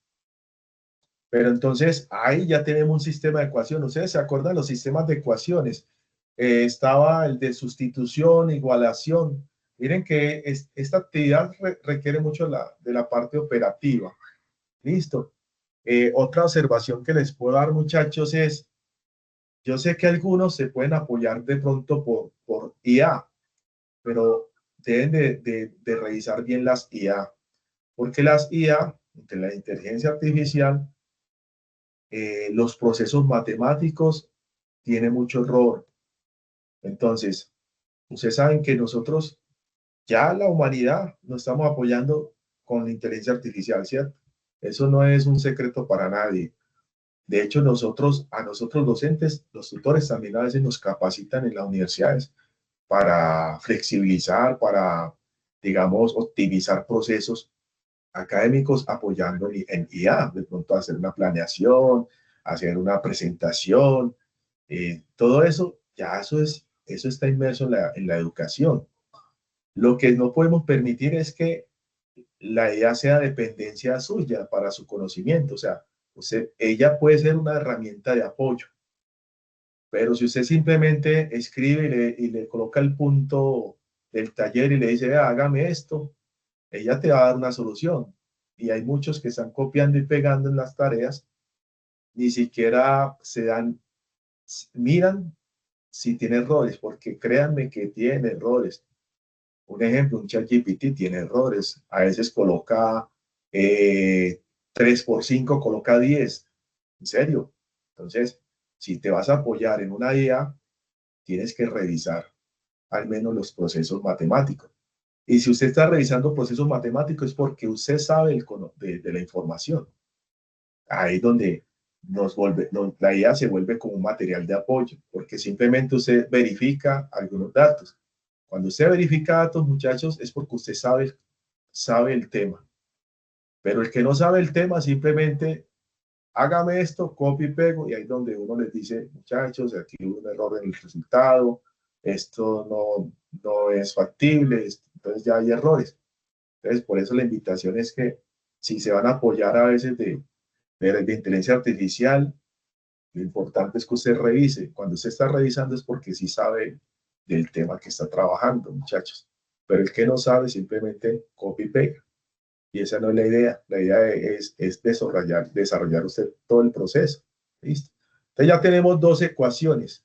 Pero entonces ahí ya tenemos un sistema de ecuaciones. ¿Ustedes se acuerdan de los sistemas de ecuaciones? Estaba el de sustitución, igualación. Miren que esta actividad requiere mucho de la parte operativa. Listo. Otra observación que les puedo dar, muchachos, es, yo sé que algunos se pueden apoyar de pronto por IA, pero deben de revisar bien las IA, porque las IA, de la inteligencia artificial, los procesos matemáticos tienen mucho error. Entonces, ustedes saben que nosotros, ya la humanidad, nos estamos apoyando con la inteligencia artificial, ¿cierto? Eso no es un secreto para nadie. De hecho, a nosotros docentes, los tutores también a veces nos capacitan en las universidades para flexibilizar, para, digamos, optimizar procesos académicos apoyando en IA, de pronto hacer una planeación, hacer una presentación, todo eso, ya eso está inmerso en la educación. Lo que no podemos permitir es que la IA sea dependencia suya para su conocimiento, o sea, ella puede ser una herramienta de apoyo, pero si usted simplemente escribe y le coloca el punto del taller y le dice, hágame esto, ella te va a dar una solución. Y hay muchos que están copiando y pegando en las tareas, ni siquiera miran si tiene errores, porque créanme que tiene errores. Un ejemplo, un ChatGPT tiene errores. A veces coloca 3 por 5, coloca 10. En serio. Entonces, si te vas a apoyar en una IA, tienes que revisar al menos los procesos matemáticos. Y si usted está revisando procesos matemáticos es porque usted sabe de la información. Ahí donde la IA se vuelve como un material de apoyo, porque simplemente usted verifica algunos datos. Cuando usted verifica datos, muchachos, es porque usted sabe el tema. Pero el que no sabe el tema simplemente hágame esto, copio y pego, y ahí es donde uno les dice, muchachos, aquí hubo un error en el resultado, esto no es factible, entonces ya hay errores. Entonces, por eso la invitación es que si se van a apoyar a veces de inteligencia artificial, lo importante es que usted revise. Cuando usted está revisando es porque sí sabe del tema que está trabajando, muchachos. Pero el que no sabe simplemente copia y pega. Y esa no es la idea. La idea es desarrollar usted todo el proceso. ¿Listo? Entonces ya tenemos dos ecuaciones.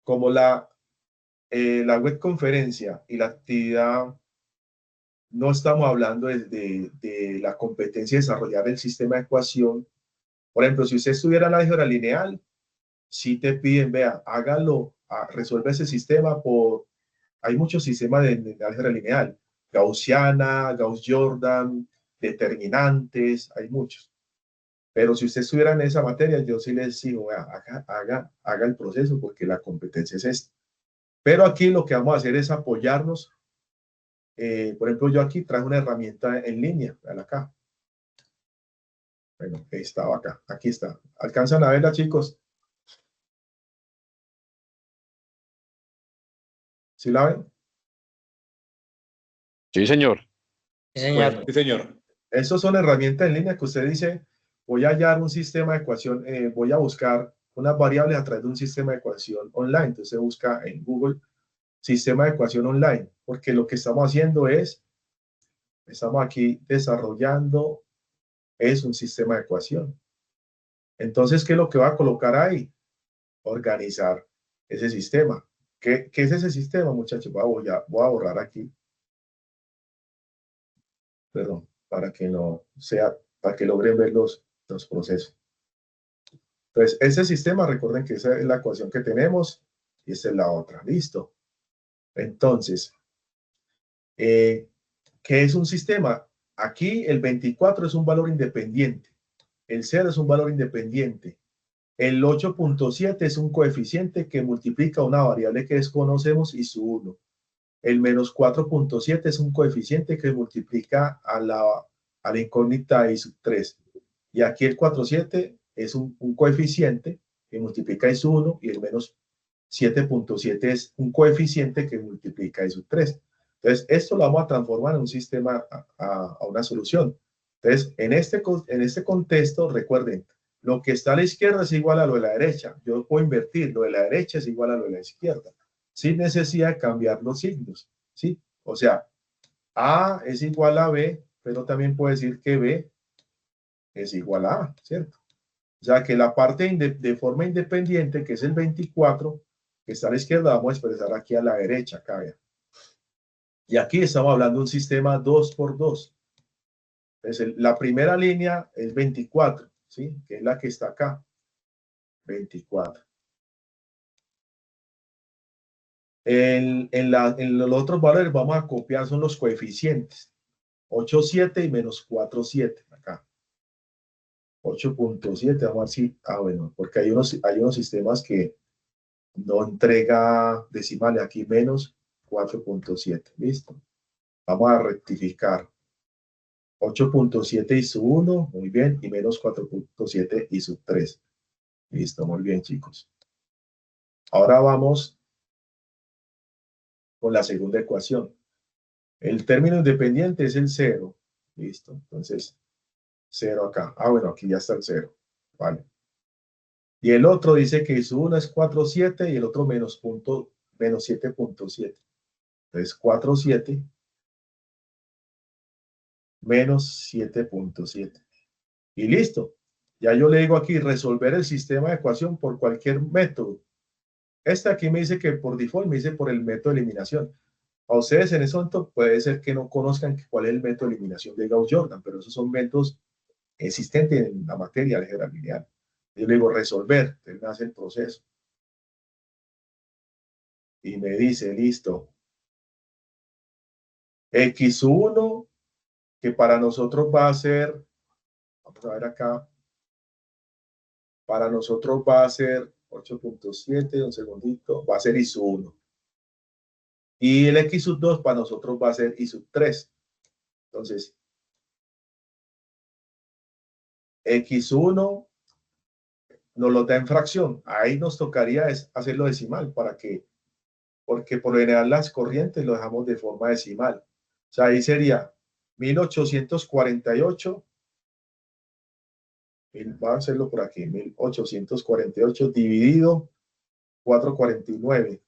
Como la web conferencia y la actividad, no estamos hablando de la competencia de desarrollar el sistema de ecuación. Por ejemplo, si usted estuviera en álgebra lineal, si te piden, vea, hágalo, resuelve ese sistema hay muchos sistemas de álgebra lineal, gaussiana, Gauss-Jordan, determinantes, hay muchos. Pero si usted estuviera en esa materia, yo sí les digo, vea, haga el proceso porque la competencia es esta. Pero aquí lo que vamos a hacer es apoyarnos. Por ejemplo, yo aquí traje una herramienta en línea, vean acá. Bueno, estaba acá, aquí está. ¿Alcanzan a verla, chicos? ¿Sí la ven? Sí, señor. Sí, señor. Bueno, Sí, señor. esas son herramientas en línea que usted dice, voy a hallar un sistema de ecuación, voy a buscar unas variables a través de un sistema de ecuación online. Entonces busca en Google sistema de ecuación online, porque lo que estamos haciendo estamos aquí desarrollando, es un sistema de ecuación. Entonces, ¿qué es lo que va a colocar ahí? Organizar ese sistema. ¿Qué es ese sistema, muchachos? Voy a borrar aquí. Perdón, para que no sea, para que logren ver los procesos. Entonces, ese sistema, recuerden que esa es la ecuación que tenemos y esta es la otra. Listo. Entonces, ¿qué es un sistema? Aquí el 24 es un valor independiente. El 0 es un valor independiente. El 8.7 es un coeficiente que multiplica una variable que desconocemos y su 1. El menos 4.7 es un coeficiente que multiplica a la incógnita y sub 3. Y aquí el 4.7 es un coeficiente que multiplica y sub 1 y el menos 7.7 es un coeficiente que multiplica y sub 3. Entonces, esto lo vamos a transformar en un sistema, a una solución. Entonces, en este contexto, recuerden, lo que está a la izquierda es igual a lo de la derecha. Yo puedo invertir, lo de la derecha es igual a lo de la izquierda, sin necesidad de cambiar los signos, ¿sí? O sea, A es igual a B, pero también puedo decir que B es igual a A, ¿cierto? O sea, que la parte de forma independiente, que es el 24, que está a la izquierda, vamos a expresar aquí a la derecha, acá, vean. Y aquí estamos hablando de un sistema 2 por 2. Entonces, la primera línea es 24, ¿sí? Que es la que está acá, 24. En los otros valores vamos a copiar, son los coeficientes. 8.7 y menos 4.7, acá. 8.7, vamos a ver si, bueno, porque hay unos sistemas que no entrega decimales, aquí menos 4.7, listo. Vamos a rectificar. 8.7 y sub 1, muy bien, y menos 4.7 y sub 3. Listo, muy bien, chicos. Ahora vamos con la segunda ecuación. El término independiente es el 0. Listo, entonces 0 acá. Bueno, aquí ya está el 0. Vale. Y el otro dice que su 1 es 4.7 y el otro menos 7.7. Entonces 4.7 menos 7.7. Y listo. Ya yo le digo aquí resolver el sistema de ecuación por cualquier método. Este aquí me dice que por default me dice por el método de eliminación. A ustedes en ese momento puede ser que no conozcan cuál es el método de eliminación de Gauss-Jordan, pero esos son métodos existentes en la materia de álgebra lineal. Yo le digo resolver, él me hace el proceso. Y me dice, listo, X1, que para nosotros va a ser, vamos a ver acá, para nosotros va a ser 8.7, un segundito, va a ser I1. Y el X2 para nosotros va a ser I3. Entonces, X1 nos lo da en fracción. Ahí nos tocaría hacerlo decimal porque por lo general las corrientes lo dejamos de forma decimal. O sea, ahí sería 1848. Va a hacerlo por aquí, 1848 dividido 449,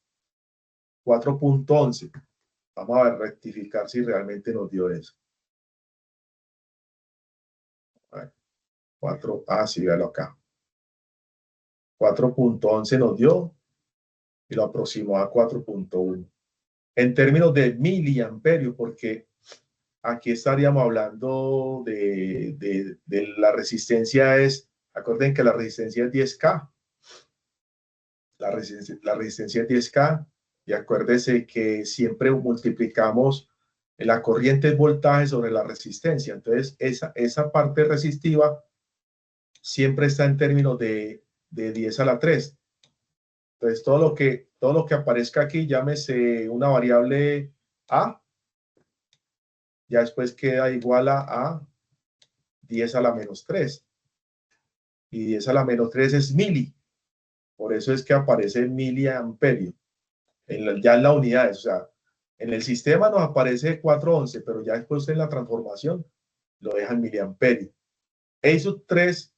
4.11. Vamos a ver, rectificar si realmente nos dio eso. 4, sí, véalo acá. 4.11 nos dio y lo aproximó a 4.1. En términos de miliamperios, porque aquí estaríamos hablando de la resistencia acuerden que la resistencia es 10K. La resistencia es 10K y acuérdese que siempre multiplicamos la corriente de voltaje sobre la resistencia. Entonces, esa parte resistiva siempre está en términos de 10 a la 3. Entonces, todo lo que aparezca aquí, llámese una variable A, ya después queda igual a 10 a la menos 3. Y 10 a la menos 3 es mili. Por eso es que aparece miliamperio. Ya en la unidad, o sea, en el sistema nos aparece 411, pero ya después en la transformación lo deja en miliamperio. E sub 3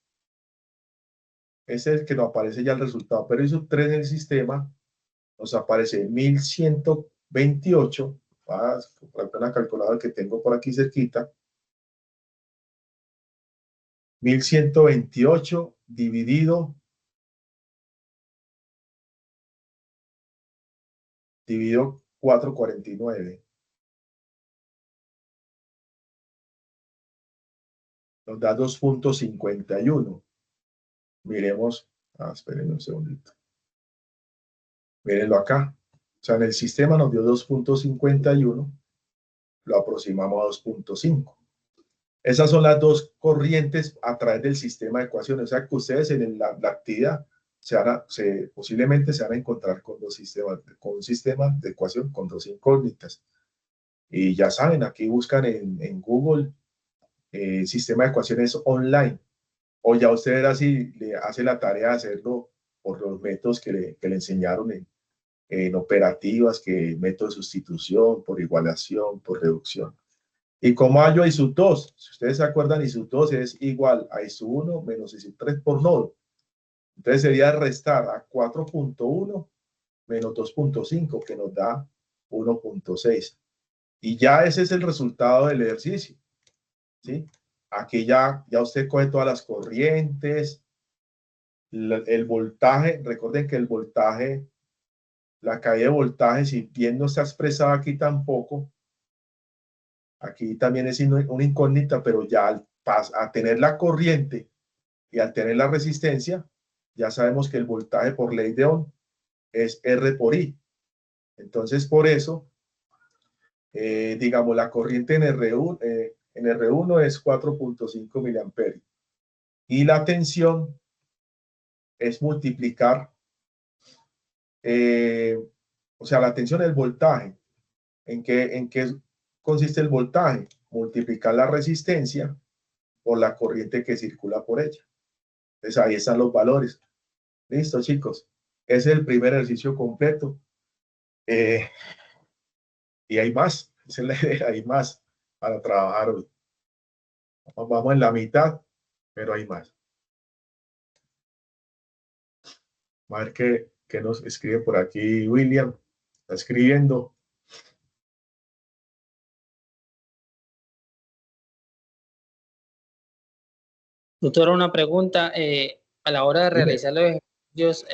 es el que nos aparece ya el resultado, pero I sub 3 en el sistema nos aparece 1128. Por una calculadora que tengo por aquí cerquita. 1128 dividido 449. Nos da 2.51. Miremos, esperen un segundito. Mírenlo acá. O sea, en el sistema nos dio 2.51, lo aproximamos a 2.5. Esas son las dos corrientes a través del sistema de ecuaciones. O sea, que ustedes en la actividad posiblemente se van a encontrar con un sistema de ecuación con dos incógnitas. Y ya saben, aquí buscan en Google sistema de ecuaciones online. O ya usted así le hace la tarea de hacerlo por los métodos que le enseñaron en operativas, que método de sustitución, por igualación, por reducción. ¿Y cómo hallo a I sub 2? Si ustedes se acuerdan, I sub 2 es igual a I sub 1 menos I sub 3 por nodo. Entonces sería restar a 4.1 menos 2.5, que nos da 1.6. Y ya ese es el resultado del ejercicio. ¿Sí? Aquí ya usted coge todas las corrientes, el voltaje. Recuerden que el voltaje, la caída de voltaje, si bien no está expresada aquí tampoco, aquí también es una incógnita, pero ya a tener la corriente y al tener la resistencia, ya sabemos que el voltaje por ley de Ohm es R por I. Entonces, por eso, digamos, la corriente en R1 es 4.5 miliamperios. Y la tensión es multiplicar, o sea, la tensión es el voltaje. ¿En qué consiste el voltaje? Multiplicar la resistencia por la corriente que circula por ella. Entonces ahí están los valores. Listo, chicos. Ese es el primer ejercicio completo. Y hay más. Esa es la idea, hay más para trabajar hoy. Vamos en la mitad, pero hay más. Vamos a ver qué nos escribe por aquí William. Está escribiendo. Doctora, una pregunta. A la hora de Dime. realizar los ejercicios,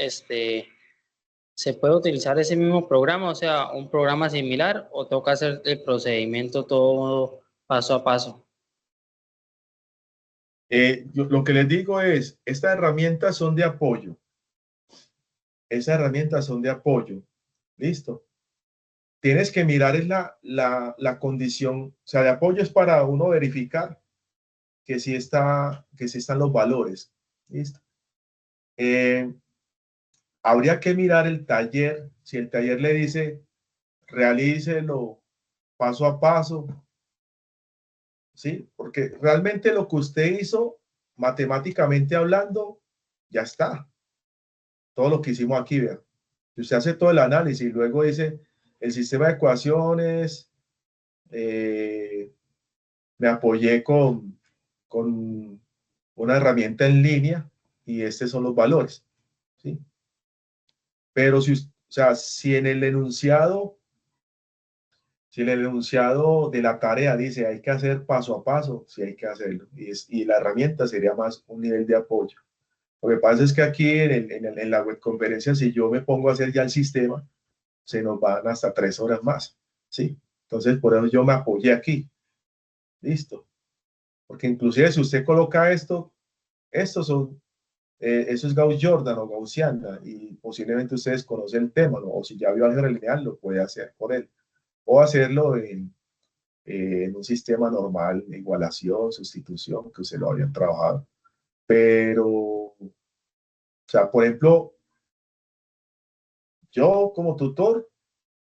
¿se puede utilizar ese mismo programa, o sea, un programa similar, o toca hacer el procedimiento todo paso a paso? Lo que les digo es, estas herramientas son de apoyo. Esas herramientas son de apoyo. Listo. Tienes que mirar la condición, o sea, de apoyo es para uno verificar que sí están los valores. Listo. Habría que mirar el taller. Si el taller le dice, realícelo paso a paso, ¿sí? Porque realmente lo que usted hizo matemáticamente hablando, ya está. Todo lo que hicimos aquí, vean. Si usted hace todo el análisis y luego dice, el sistema de ecuaciones, me apoyé con una herramienta en línea y estos son los valores, ¿sí? Pero si, o sea, si en el enunciado de la tarea dice hay que hacer paso a paso, sí hay que hacerlo. Y la herramienta sería más un nivel de apoyo. Lo que pasa es que aquí en la webconferencia, si yo me pongo a hacer ya el sistema, se nos van hasta 3 horas más, ¿sí? Entonces, por eso yo me apoyé aquí. Listo. Porque inclusive si usted coloca esto, estos son, eso es Gauss-Jordan o Gaussiana, y posiblemente ustedes conocen el tema, ¿no? O si ya vio álgebra lineal, lo puede hacer por él. O hacerlo en un sistema normal, igualación, sustitución, que usted lo habían trabajado. Pero, o sea, por ejemplo, yo como tutor,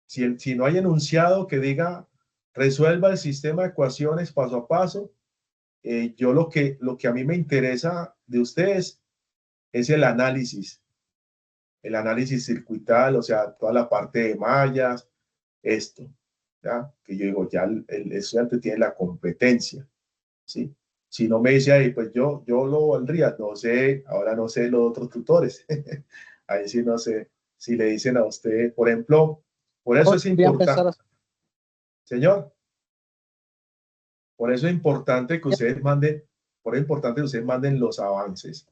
si no hay enunciado que diga resuelva el sistema de ecuaciones paso a paso, yo lo que a mí me interesa de ustedes es el análisis circuital, o sea, toda la parte de mallas, esto, ¿ya? Que yo digo, ya el estudiante tiene la competencia, ¿sí? Si no me dice ahí, pues yo lo valdría, no sé, ahora no sé los otros tutores, ahí sí no sé, si le dicen a usted, por ejemplo, por eso es importante, señor, por eso es importante que ustedes manden, los avances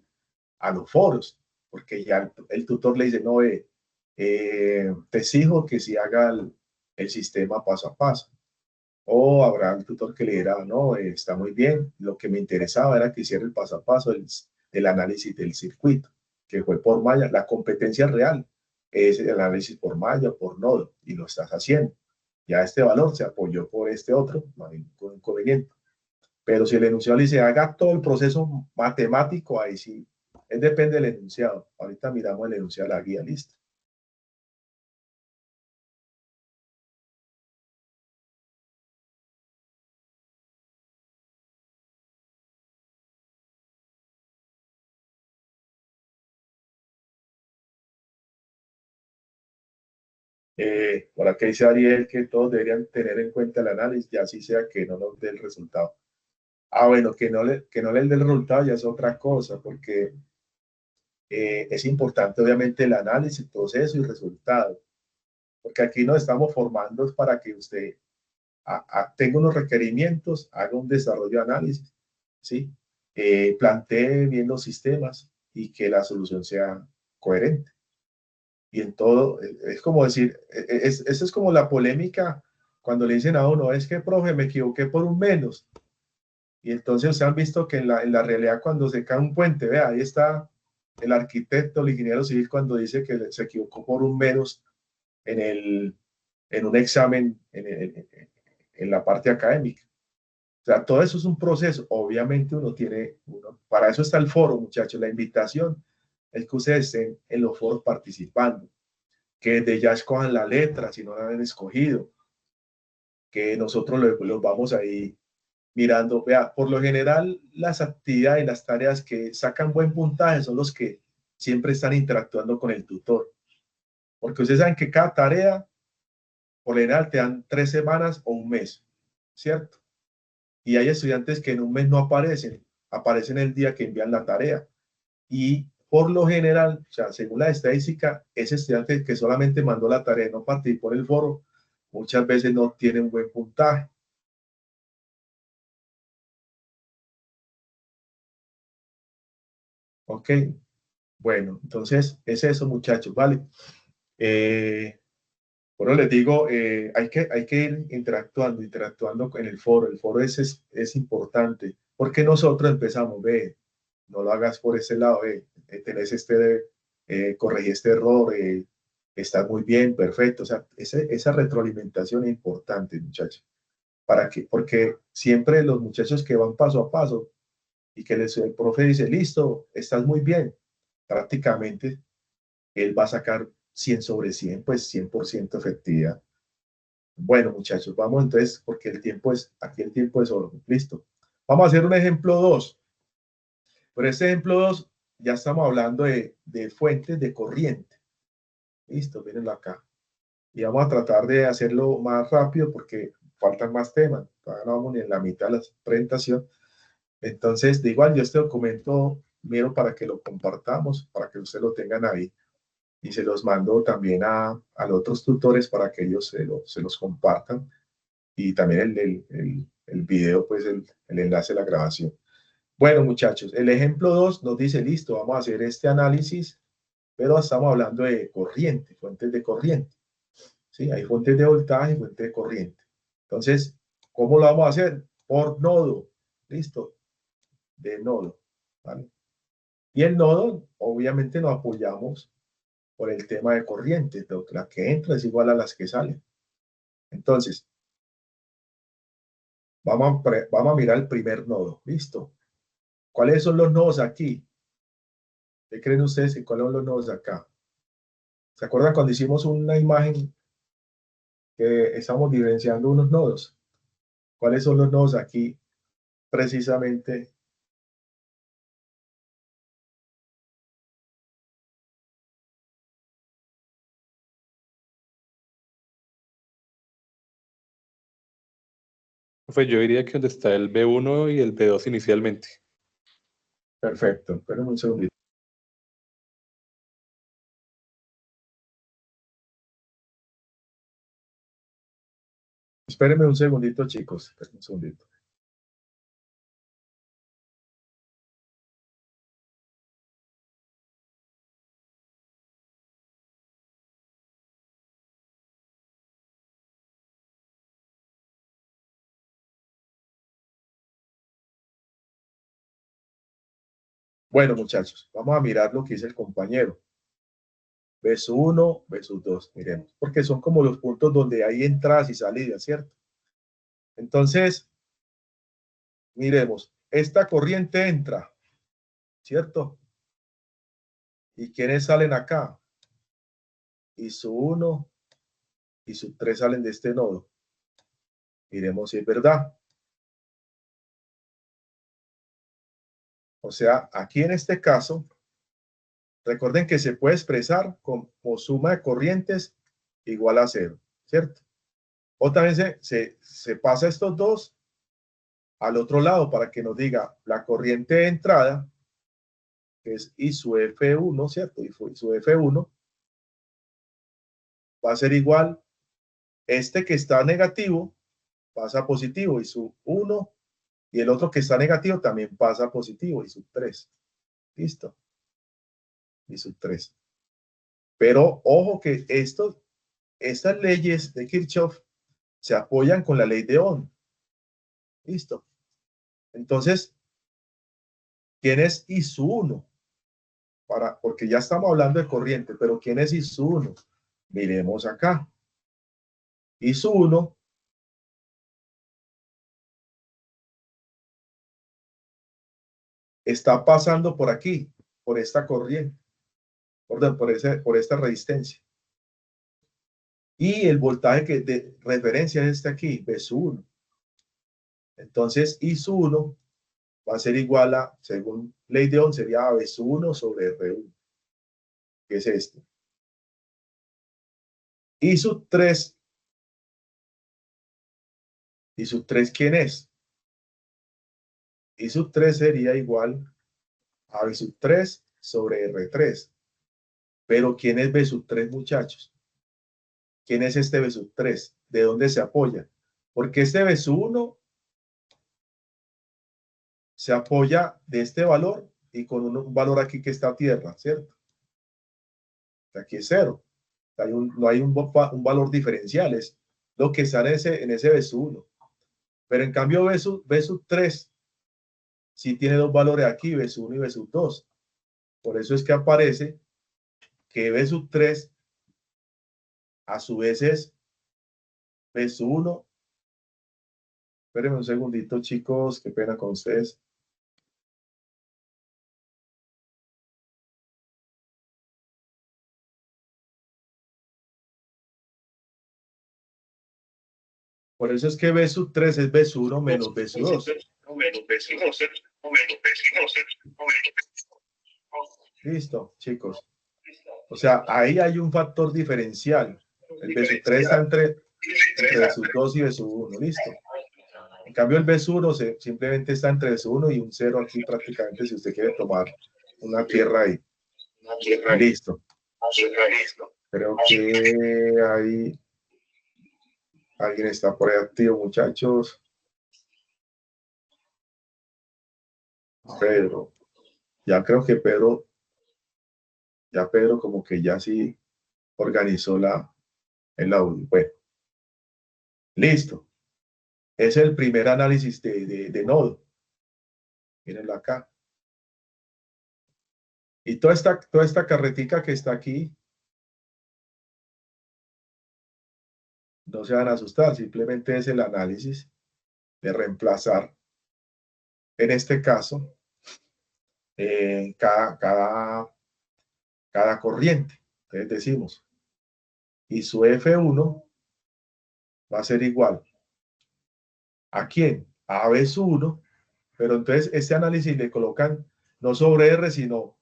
a los foros, porque ya el tutor le dice, no, te exijo que si haga el sistema paso a paso. O habrá un tutor que le dirá, no, está muy bien, lo que me interesaba era que hiciera el paso a paso del análisis del circuito, que fue por malla. La competencia real es el análisis por malla, por nodo, y lo estás haciendo. Ya este valor se apoyó por este otro, no hay ningún inconveniente. Pero si el enunciado le dice, haga todo el proceso matemático, ahí sí, depende del enunciado. Ahorita miramos el enunciado de la guía, listo. Por acá dice Ariel que todos deberían tener en cuenta el análisis, ya así sea que no nos dé el resultado. Ah, bueno, que no le dé el resultado ya es otra cosa, porque es importante obviamente el análisis, proceso y resultado, porque aquí nos estamos formando para que usted tenga unos requerimientos, haga un desarrollo de análisis, ¿sí? Plantee bien los sistemas y que la solución sea coherente. Y en todo, es como decir, eso es como la polémica cuando le dicen a uno, es que, profe, me equivoqué por un menos. Y entonces ustedes han visto que en la realidad cuando se cae un puente, vea, ahí está el arquitecto, el ingeniero civil cuando dice que se equivocó por un menos en un examen en la parte académica. O sea, todo eso es un proceso. Obviamente para eso está el foro, muchachos, la invitación es que ustedes estén en los foros participando, que de ya escojan la letra si no la han escogido, que nosotros los vamos ahí mirando. Vea, por lo general, las actividades y las tareas que sacan buen puntaje son los que siempre están interactuando con el tutor. Porque ustedes saben que cada tarea, por lo general, te dan 3 semanas o un mes, ¿cierto? Y hay estudiantes que en un mes no aparecen el día que envían la tarea. Y por lo general, o sea, según la estadística, ese estudiante que solamente mandó la tarea y no participó en el foro, muchas veces no tiene un buen puntaje. Ok, bueno, entonces es eso, muchachos, ¿vale? Bueno, les digo, hay que ir interactuando en el foro. El foro es importante porque nosotros empezamos, ve, no lo hagas por ese lado, tenés corregí este error, estás muy bien, perfecto. O sea, esa retroalimentación es importante, muchachos. ¿Para qué? Porque siempre los muchachos que van paso a paso y que el profe dice, listo, estás muy bien, prácticamente él va a sacar 100 sobre 100, pues 100% efectividad. Bueno, muchachos, vamos entonces, porque aquí el tiempo es oro. Listo. Vamos a hacer un ejemplo 2. Por este ejemplo 2, ya estamos hablando de fuentes de corriente. Listo, mírenlo acá. Y vamos a tratar de hacerlo más rápido porque faltan más temas. Todavía no vamos ni en la mitad de la presentación. Entonces, de igual, yo este documento miro para que lo compartamos, para que ustedes lo tengan ahí. Y se los mando también a los otros tutores para que ellos se los compartan. Y también el video, pues el enlace de la grabación. Bueno, muchachos, el ejemplo 2 nos dice, listo, vamos a hacer este análisis, pero estamos hablando de corriente, fuentes de corriente. ¿Sí? Hay fuentes de voltaje y fuentes de corriente. Entonces, ¿cómo lo vamos a hacer? Por nodo. ¿Listo? De nodo. ¿Vale? Y el nodo, obviamente, nos apoyamos por el tema de corriente. La que entra es igual a las que salen. Entonces, vamos a mirar el primer nodo. ¿Listo? ¿Cuáles son los nodos aquí? ¿Qué creen ustedes y cuáles son los nodos acá? ¿Se acuerdan cuando hicimos una imagen que estamos diferenciando unos nodos? ¿Cuáles son los nodos aquí precisamente? Profe, yo diría que donde está el B1 y el B2 inicialmente. Perfecto, espérenme un segundito. Espérenme un segundito, chicos. Espérenme un segundito. Bueno, muchachos, vamos a mirar lo que dice el compañero. Beso 1, beso 2, miremos, porque son como los puntos donde hay entradas y salidas, ¿cierto? Entonces, miremos, esta corriente entra, ¿cierto? ¿Y quiénes salen acá? Y su 1 y su 3 salen de este nodo. Miremos si es verdad. O sea, aquí en este caso, recuerden que se puede expresar como suma de corrientes igual a 0, ¿cierto? O también se pasa estos dos al otro lado para que nos diga la corriente de entrada, que es I su F1, ¿cierto? Y su F1 va a ser igual, este que está negativo pasa a positivo y su 1, y el otro que está negativo también pasa a positivo y su 3. ¿Listo? Y su 3. Pero ojo que estas leyes de Kirchhoff se apoyan con la ley de Ohm. ¿Listo? Entonces, ¿quién es I su 1? Porque ya estamos hablando de corriente, pero ¿quién es I su 1? Miremos acá. I su 1 está pasando por aquí, por esta corriente, por esta resistencia. Y el voltaje que de referencia es este aquí, B su 1. Entonces, I su 1 va a ser igual a, según ley de Ohm, sería B su 1 sobre R1, que es este. I su 3, ¿y su 3 quién es? I su 3 sería igual a B sub 3 sobre R3. Pero ¿quién es B sub 3, muchachos? ¿Quién es este B sub 3? ¿De dónde se apoya? Porque este B sub 1 se apoya de este valor y con un valor aquí que está a tierra, ¿cierto? Aquí es 0. No hay un valor diferencial, es lo que está en ese B sub 1. Pero en cambio B sub 3 sí tiene dos valores aquí, B sub 1 y B sub 2. Por eso es que aparece que B sub 3 a su vez es B sub 1. Espérenme un segundito, chicos, qué pena con ustedes. Por eso es que B sub 3 es B sub 1 menos B sub 2. Listo, chicos. O sea, ahí hay un factor diferencial. El B sub 3 está entre B sub 2 y B sub 1. Listo. En cambio, el B sub 1 simplemente está entre B sub 1 y un 0 aquí prácticamente si usted quiere tomar una tierra ahí. Listo. Creo que ahí alguien está por ahí activo, muchachos. Pedro. Ya creo que Pedro como que ya sí organizó el audio. Bueno, listo. Es el primer análisis de nodo. Mírenlo acá. Y toda esta carretica que está aquí, no se van a asustar, simplemente es el análisis de reemplazar, en este caso, cada corriente. Entonces decimos, y su F1 va a ser igual. ¿A quién? A B sub 1, pero entonces este análisis le colocan no sobre R, sino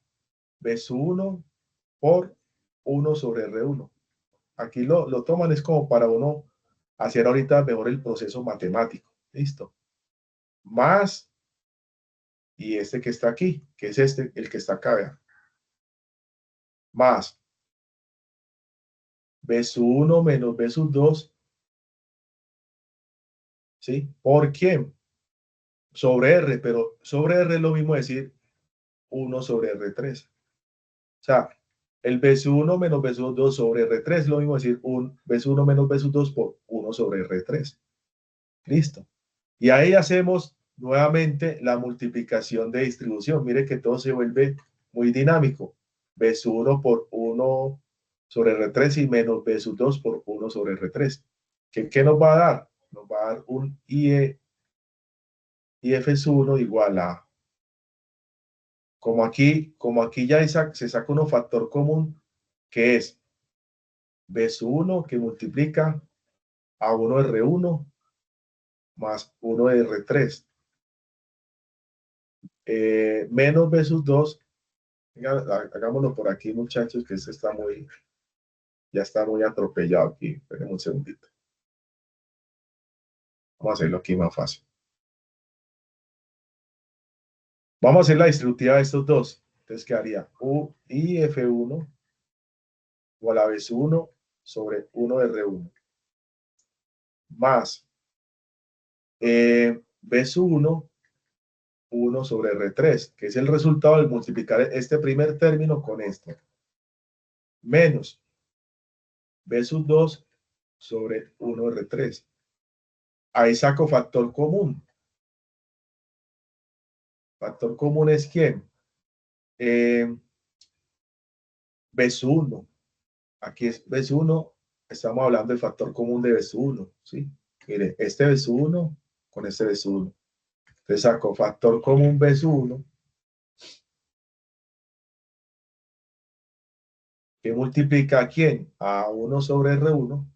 B sub 1 por 1 sobre R1. Aquí lo toman es como para uno hacer ahorita mejor el proceso matemático. Listo. Más, y este que está aquí, que es este, el que está acá, vean. Más B sub 1 menos B sub 2. ¿Sí? ¿Por quién? Sobre R, pero sobre R es lo mismo decir 1 sobre R3. O sea, el B sub 1 menos B sub 2 sobre R3 es lo mismo decir un B sub 1 menos B sub 2 por 1 sobre R3. Listo. Y ahí hacemos nuevamente la multiplicación de distribución. Mire que todo se vuelve muy dinámico. B sub 1 por 1 sobre R3 y menos B sub 2 por 1 sobre R3. ¿Qué nos va a dar? Nos va a dar un IF sub 1 igual a, como aquí ya se saca un factor común, que es B sub 1 que multiplica a 1 R1 más 1 R3. Menos B sub 2. Hagámoslo por aquí, muchachos, que este ya está muy atropellado aquí. Esperen un segundito. Vamos a hacerlo aquí más fácil. Vamos a hacer la distributiva de estos dos. Entonces quedaría UIF1 igual a B1 sobre 1R1 más B1 1 sobre R3, que es el resultado de multiplicar este primer término con este, menos B2 sobre 1R3. Ahí saco factor común. Factor común es ¿quién? B1. Aquí es B1, estamos hablando del factor común de B1, ¿sí? Mire, este B1 con este B1. Entonces saco factor común B1, que multiplica a quién? A 1 sobre R1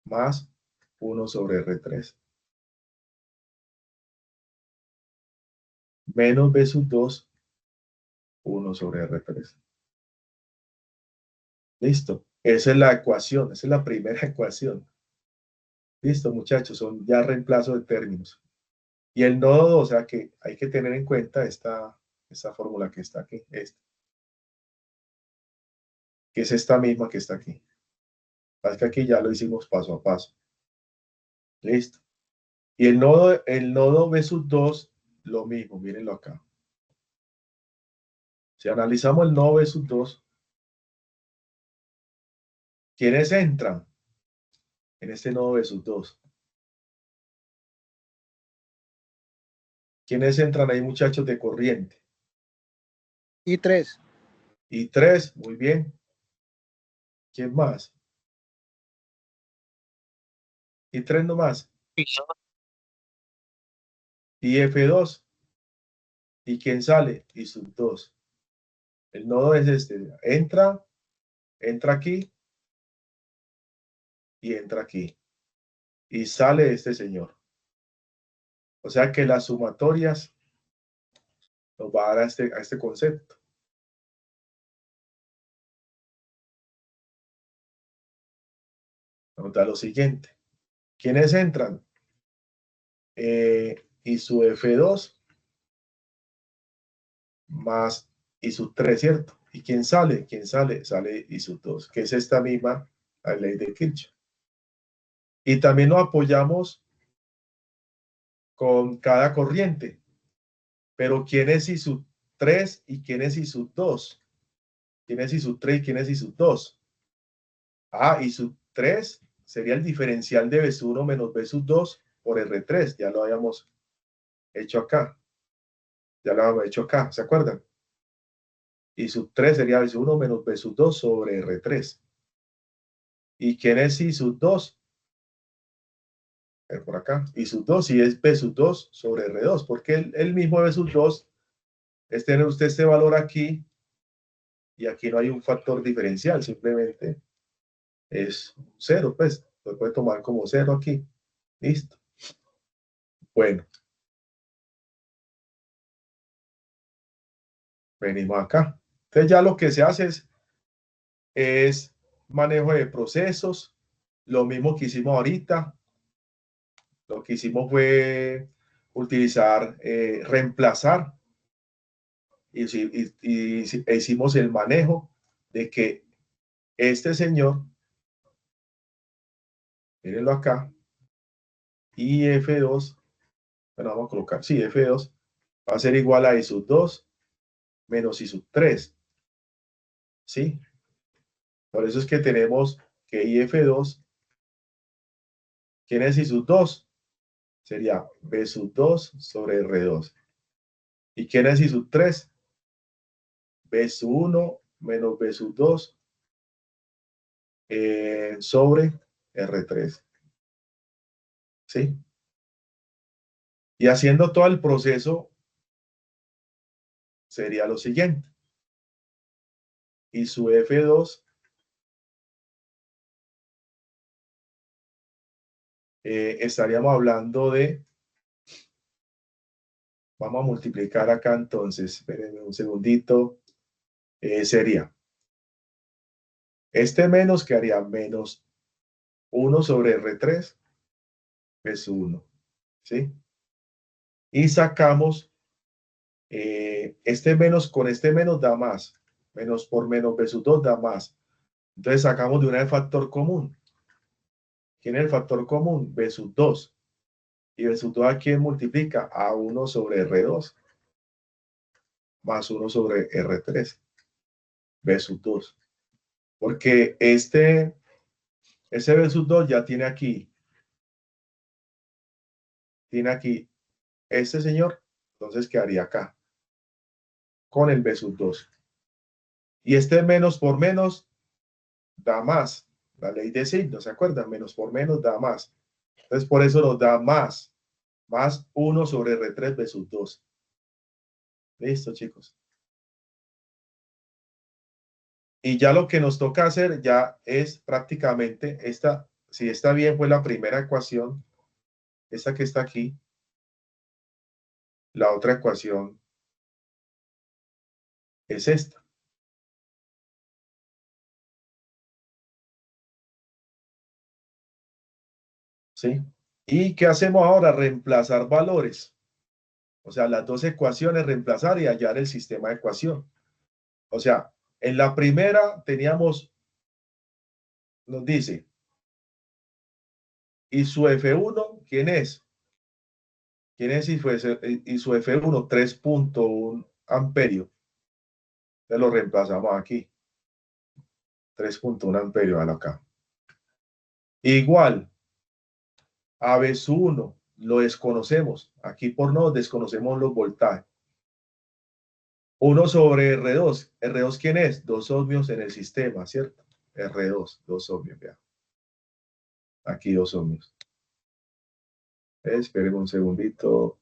más 1 sobre R3. Menos B2, 1 sobre R3. Listo. Esa es la ecuación, esa es la primera ecuación. Listo, muchachos, son ya reemplazo de términos. Y el nodo, o sea que hay que tener en cuenta esta fórmula que está aquí, que es esta misma que está aquí. Es que aquí ya lo hicimos paso a paso. Listo. Y el nodo B2, lo mismo, mírenlo acá. Si analizamos el nodo B2, ¿quiénes entran en este nodo B2? ¿Quiénes entran ahí, muchachos, de corriente? I3. I3, muy bien. ¿Quién más? I3 nomás. Y F2. ¿Y quién sale? Y sub 2. El nodo es este. Entra aquí y entra aquí. Y sale este señor. O sea que las sumatorias nos va a dar a este concepto. Nos da lo siguiente. ¿Quiénes entran? I sub F2 más I sub 3, ¿cierto? ¿Y quién sale? ¿Quién sale? Sale I sub 2, que es esta misma la ley de Kirchhoff. Y también nos apoyamos con cada corriente. Pero ¿quién es I sub 3 y quién es I sub 2? ¿Quién es I sub 3 y quién es I sub 2? Ah, I sub 3 sería el diferencial de B sub 1 menos B sub 2 por R3. Ya lo habíamos hecho acá. Ya lo habíamos hecho acá, ¿se acuerdan? I sub 3 sería B sub 1 menos B sub 2 sobre R3. ¿Y quién es I sub 2? Por acá. I sub 2 y es B sub 2 sobre R2, porque el mismo B sub 2 es tener usted este valor aquí y aquí no hay un factor diferencial, simplemente es 0, pues lo puede tomar como 0 aquí. Listo. Bueno. Venimos acá. Entonces ya lo que se hace es manejo de procesos, lo mismo que hicimos ahorita. Lo que hicimos fue utilizar, reemplazar y hicimos el manejo de que este señor, mírenlo acá, y F2, bueno, vamos a colocar, sí, F2 va a ser igual a I sub 2 menos I sub 3, ¿sí? Por eso es que tenemos que IF2, ¿quién es I sub 2? Sería B sub 2 sobre R2. ¿Y quién es I sub 3? B sub 1 menos B sub 2 sobre R3. ¿Sí? Y haciendo todo el proceso sería lo siguiente. Y su F2 estaríamos hablando de, vamos a multiplicar acá entonces, espérenme un segundito, sería, este menos quedaría menos 1 sobre R3 es 1, ¿sí? Y sacamos este menos con este menos da más, menos por menos B sub 2 da más. Entonces sacamos de una el factor común. ¿Quién es el factor común? B sub 2. Y B sub 2 a quién multiplica? A 1 sobre R2 más 1 sobre R3. B sub 2. Porque ese B sub 2 ya tiene aquí este señor, entonces quedaría acá con el B sub 2. Y este menos por menos da más. La ley de signos, ¿se acuerdan? Menos por menos da más. Entonces por eso nos da más 1 sobre R3 B sub 2. Listo, chicos. Y ya lo que nos toca hacer ya es prácticamente esta, si está bien, fue la primera ecuación, esta que está aquí. La otra ecuación es esta. ¿Sí? ¿Y qué hacemos ahora? Reemplazar valores. O sea, las dos ecuaciones, reemplazar y hallar el sistema de ecuación. O sea, en la primera teníamos, nos dice, ¿y su F1 quién es? ¿Quién es y su F1? 3.1 amperio. Entonces lo reemplazamos aquí. 3.1 amperio acá. Igual a B sub 1 lo desconocemos. Aquí por no desconocemos los voltajes. 1 sobre R2. ¿R2 quién es? 2 ohmios en el sistema, ¿cierto? R2, 2 ohmios, vea. Aquí 2 ohmios. Esperen un segundito.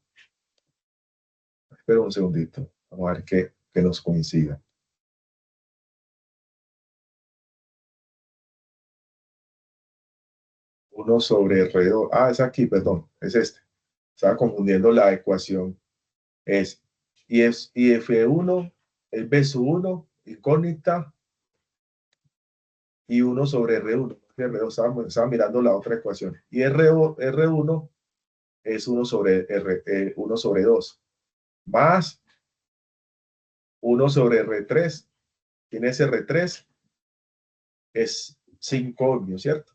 Esperen un segundito. Vamos a ver que nos coincida. 1 sobre R2. Ah, es aquí, perdón. Es este. Estaba confundiendo la ecuación. Y F1 es B sub 1, incógnita, y 1 sobre R1. R2 estaba mirando la otra ecuación. Y R1 es 1 sobre 2. Más 1 sobre R3. ¿Quién es R3? Es 5 ohmios, ¿cierto?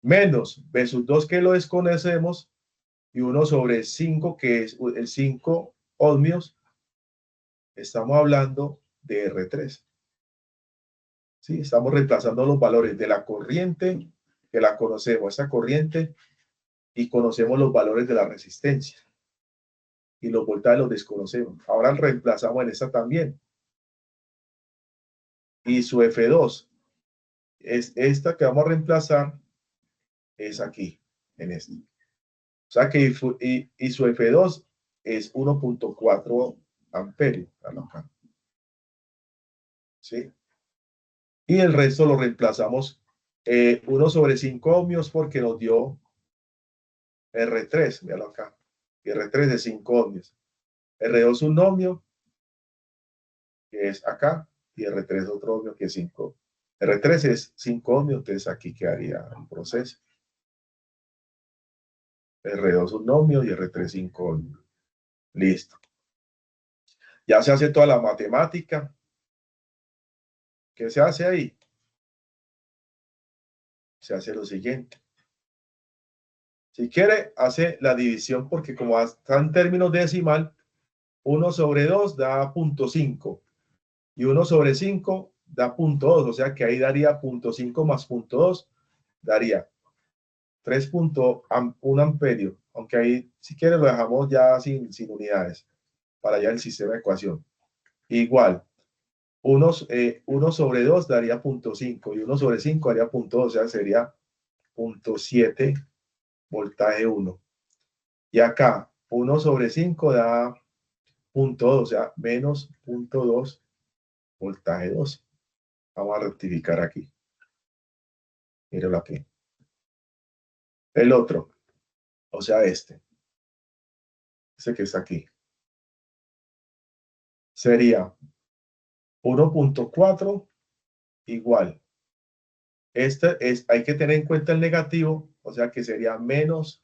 Menos B sub 2 que lo desconocemos y 1 sobre 5 que es el 5 ohmios. Estamos hablando de R3. ¿Sí? Estamos reemplazando los valores de la corriente, que la conocemos, esa corriente, y conocemos los valores de la resistencia. Y los voltajes los desconocemos. Ahora reemplazamos en esta también. Y su F2 es esta que vamos a reemplazar, es aquí, en este. O sea que y su F2 es 1.4 amperios. Acá. ¿Sí? Y el resto lo reemplazamos 1 sobre 5 ohmios porque nos dio R3, míralo acá. Y R3 es 5 ohmios. R2 un ohmio, que es acá, y R3 es otro ohmio que es 5. R3 es 5 ohmios, entonces aquí quedaría el proceso. R2 un ohmio y R3 5 ohmios. Listo. Ya se hace toda la matemática. ¿Qué se hace ahí? Se hace lo siguiente. Si quiere, hace la división porque como está en términos decimal, 1 sobre 2 da 0.5 y 1 sobre 5 da 0.2, o sea que ahí daría 0.5 más 0.2, daría 3.1 amperio, aunque ahí si quiere lo dejamos ya sin unidades, para ya el sistema de ecuación. Igual, 1 sobre 2 daría 0.5 y 1 sobre 5 daría 0.2, o sea sería 0.7 voltaje 1. Y acá 1 sobre 5 da 0.2, o sea, menos 0.2 voltaje 2. Vamos a rectificar aquí. Mírenlo aquí. El otro, o sea, este que está aquí, sería 1.4 igual. Hay que tener en cuenta el negativo, o sea que sería menos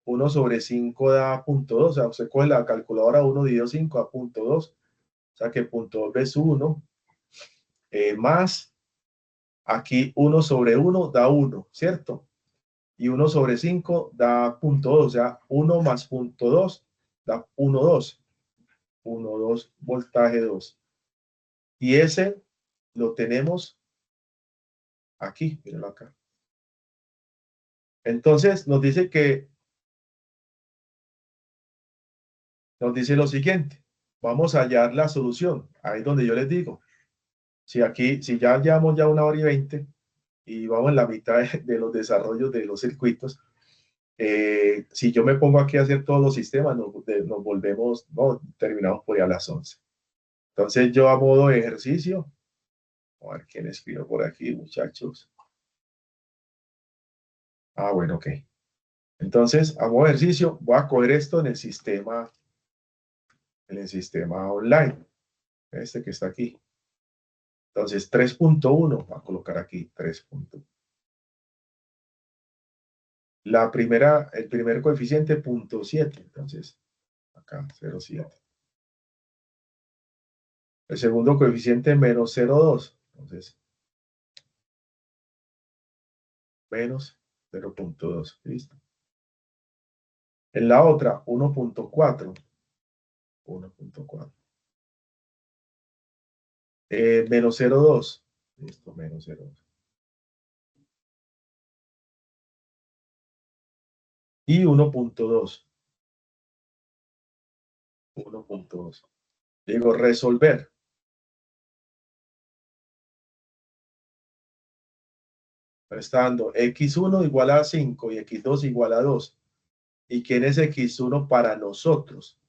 1 sobre 5 da 0.2, o sea, usted coge la calculadora 1 dividido 5 a 0.2, o sea que 0.2 es 1, más aquí 1 sobre 1 da 1, ¿cierto? Y 1 sobre 5 da 0.2, o sea, 1 más 0.2 da 1.2. 1.2 voltaje 2. Y ese lo tenemos aquí, mírenlo acá. Entonces nos dice lo siguiente. Vamos a hallar la solución. Ahí es donde yo les digo. Si ya llevamos ya 1 hora y 20 y vamos en la mitad de los desarrollos de los circuitos, si yo me pongo aquí a hacer todos los sistemas, nos volvemos, no, terminamos por ahí a las 11. Entonces yo a modo de ejercicio, a ver quién escribió por aquí, muchachos. Bueno, ok. Entonces, a modo de ejercicio, voy a coger esto en el sistema online, este que está aquí. Entonces, 3.1, voy a colocar aquí 3.1. El primer coeficiente, 0.7, entonces, acá, 0.7. El segundo coeficiente, menos 0.2, entonces, menos 0.2, ¿listo? En la otra, 1.4. 1.4. Menos 0.2. Listo, menos 0.2. Y 1.2. 1.2. Digo, resolver. Está dando x1 igual a 5 y x2 igual a 2. ¿Y quién es x1 para nosotros?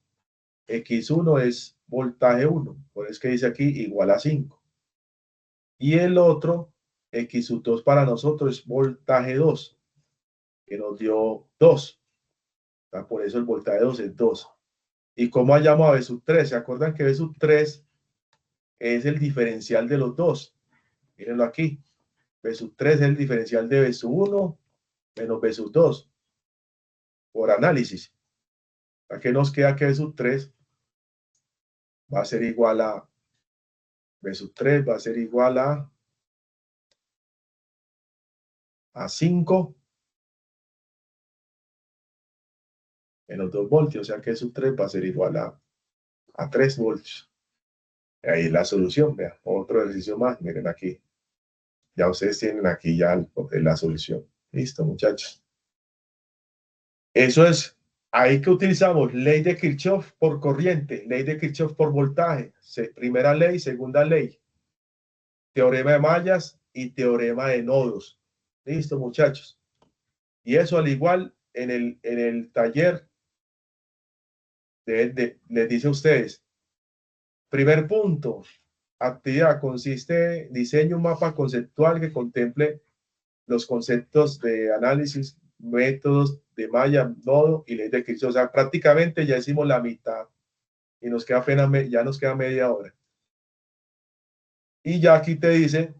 X1 es voltaje 1, por eso es que dice aquí igual a 5. Y el otro, x2 para nosotros es voltaje 2. que nos dio 2. Por eso el voltaje 2 es 2. ¿Y cómo hallamos a B sub 3? ¿Se acuerdan que B sub 3 es el diferencial de los dos? Mírenlo aquí. B sub 3 es el diferencial de B sub 1 menos B sub 2 por análisis. ¿A qué nos queda que B sub 3 va a ser igual a B sub 3 va a ser igual a 5 menos 2 voltios, o sea que B sub 3 va a ser igual a 3 voltios. Ahí es la solución, vean, otro ejercicio más, miren aquí. Ya ustedes tienen aquí ya la solución. Listo, muchachos. Eso es, ahí que utilizamos ley de Kirchhoff por corriente, ley de Kirchhoff por voltaje, primera ley, segunda ley, teorema de mallas y teorema de nodos. Listo, muchachos. Y eso al igual en el taller les dice a ustedes, primer punto, actividad consiste, diseño un mapa conceptual que contemple los conceptos de análisis, métodos de malla, nodo y ley de Kirchhoff. O sea, prácticamente ya hicimos la mitad y nos queda apenas, ya nos queda media hora. Y ya aquí te dice,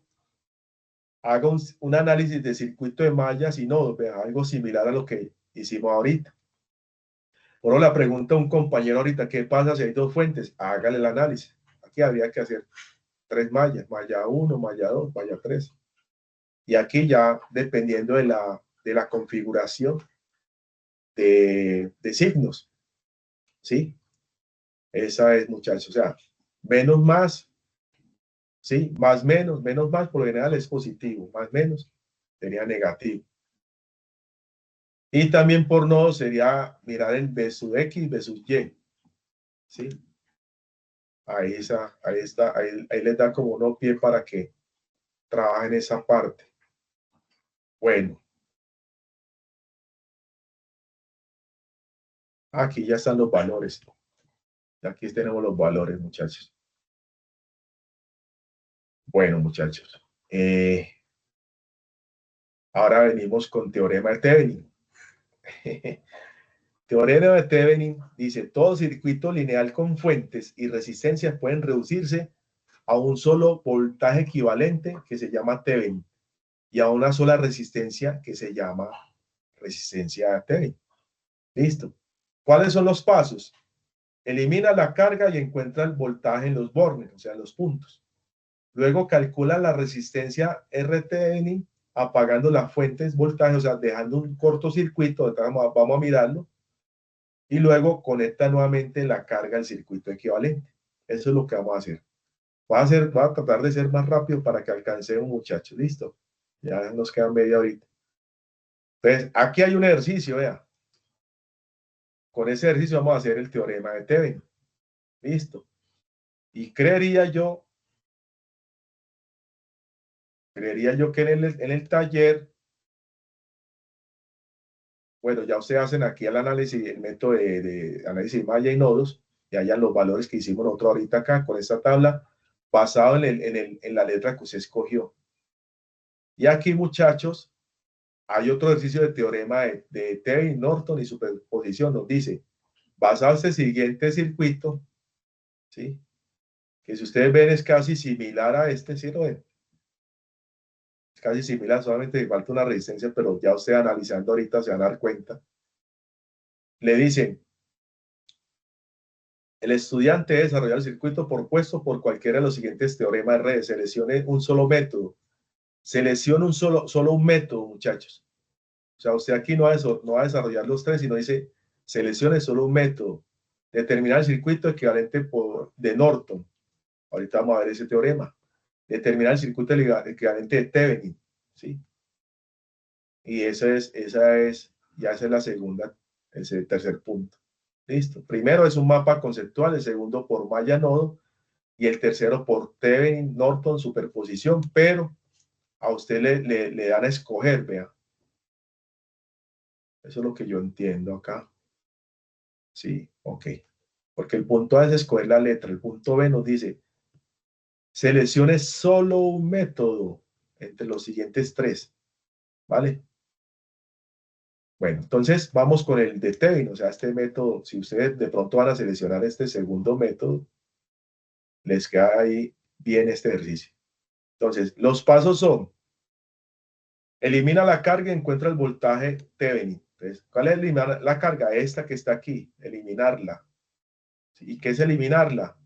haga un análisis de circuito de mallas y nodos, vea, algo similar a lo que hicimos ahorita. Bueno, la pregunta a un compañero ahorita, ¿qué pasa si hay dos fuentes? Hágale el análisis. Aquí habría que hacer 3 mallas, malla 1, malla 2, malla 3. Y aquí ya, dependiendo de la configuración de signos, ¿sí? Esa es, muchachos, o sea, menos más, ¿sí? Más menos, menos más, por lo general es positivo, más menos sería negativo. Y también por nodo sería mirar el B sub X, B sub Y, ¿sí? Ahí está, ahí les da como uno pie para que trabajen esa parte. Bueno. Aquí ya están los valores. Aquí tenemos los valores, muchachos. Bueno, muchachos. Ahora venimos con teorema de Thevenin. Teorema de Thevenin dice, todo circuito lineal con fuentes y resistencias pueden reducirse a un solo voltaje equivalente que se llama Thevenin y a una sola resistencia que se llama resistencia de Thevenin. Listo. ¿Cuáles son los pasos? Elimina la carga y encuentra el voltaje en los bornes, o sea, en los puntos. Luego calcula la resistencia RTN apagando las fuentes voltaje, o sea, dejando un cortocircuito, vamos a mirarlo, y luego conecta nuevamente la carga al circuito equivalente. Eso es lo que vamos a hacer. Va a tratar de ser más rápido para que alcancemos, muchachos. Listo. Ya nos queda media horita. Entonces, aquí hay un ejercicio, vea. Con ese ejercicio vamos a hacer el teorema de Thevenin. Listo. Y creería yo que en el taller, bueno, ya ustedes hacen aquí el análisis, el método de análisis de malla y nodos, y hayan los valores que hicimos nosotros ahorita acá con esta tabla, basado en la letra que usted escogió. Y aquí, muchachos, hay otro ejercicio de teorema de Thevenin, Norton y superposición. Nos dice, basado en este siguiente circuito, ¿sí? Que si ustedes ven es casi similar a este, ¿sí lo ven? Es casi similar, solamente falta una resistencia, pero ya usted analizando ahorita se van a dar cuenta. Le dicen, el estudiante debe desarrollar el circuito propuesto por cualquiera de los siguientes teoremas de redes. Seleccione un solo método. Seleccione solo un método, muchachos. O sea, usted aquí no va a desarrollar los tres, sino dice, seleccione solo un método. Determinar el circuito equivalente de Norton. Ahorita vamos a ver ese teorema. Determinar el circuito equivalente de Thevenin. ¿Sí? Y esa es la segunda, ese tercer punto. Listo. Primero es un mapa conceptual, el segundo por malla nodo y el tercero por Thevenin, Norton, superposición, pero a usted le dan a escoger, vea. Eso es lo que yo entiendo acá. Sí, ok. Porque el punto A es escoger la letra, el punto B nos dice, seleccione solo un método entre los siguientes tres, ¿vale? Bueno, entonces vamos con el de Thevenin, o sea, este método, si ustedes de pronto van a seleccionar este segundo método, les queda ahí bien este ejercicio. Entonces, los pasos son, elimina la carga y encuentra el voltaje Thevenin. Entonces, ¿cuál es eliminar la carga? Esta que está aquí, eliminarla. ¿Y qué es eliminarla?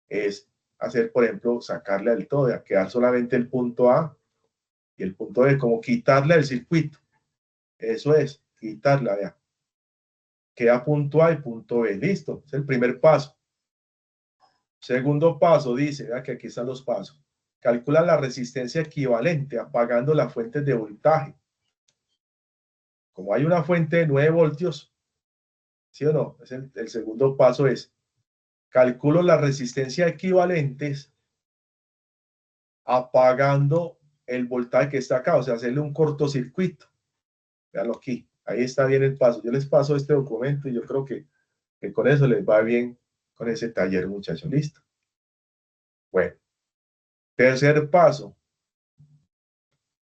Es hacer, por ejemplo, sacarle del todo, a quedar solamente el punto A y el punto B, como quitarle del circuito. Eso es, quitarla, vea. Queda punto A y punto B. Listo, es el primer paso. Segundo paso, dice, vea que aquí están los pasos. Calcula la resistencia equivalente apagando las fuentes de voltaje. Como hay una fuente de 9 voltios, ¿sí o no? Es el segundo paso es, calculo la resistencia equivalentes apagando el voltaje que está acá, o sea, hacerle un cortocircuito. Véanlo aquí, ahí está bien el paso. Yo les paso este documento y yo creo que con eso les va bien con ese taller, muchachos. Listo. Bueno, tercer paso.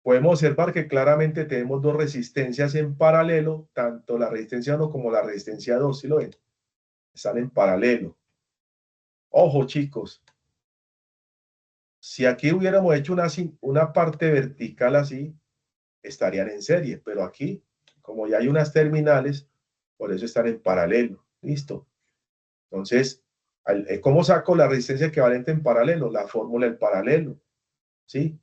Podemos observar que claramente tenemos dos resistencias en paralelo, tanto la resistencia 1 como la resistencia 2, ¿sí lo ven? Están en paralelo. Ojo, chicos. Si aquí hubiéramos hecho una parte vertical así, estarían en serie, pero aquí, como ya hay unas terminales, por eso están en paralelo. ¿Listo? Entonces, ¿cómo saco la resistencia equivalente en paralelo? La fórmula del paralelo, ¿sí?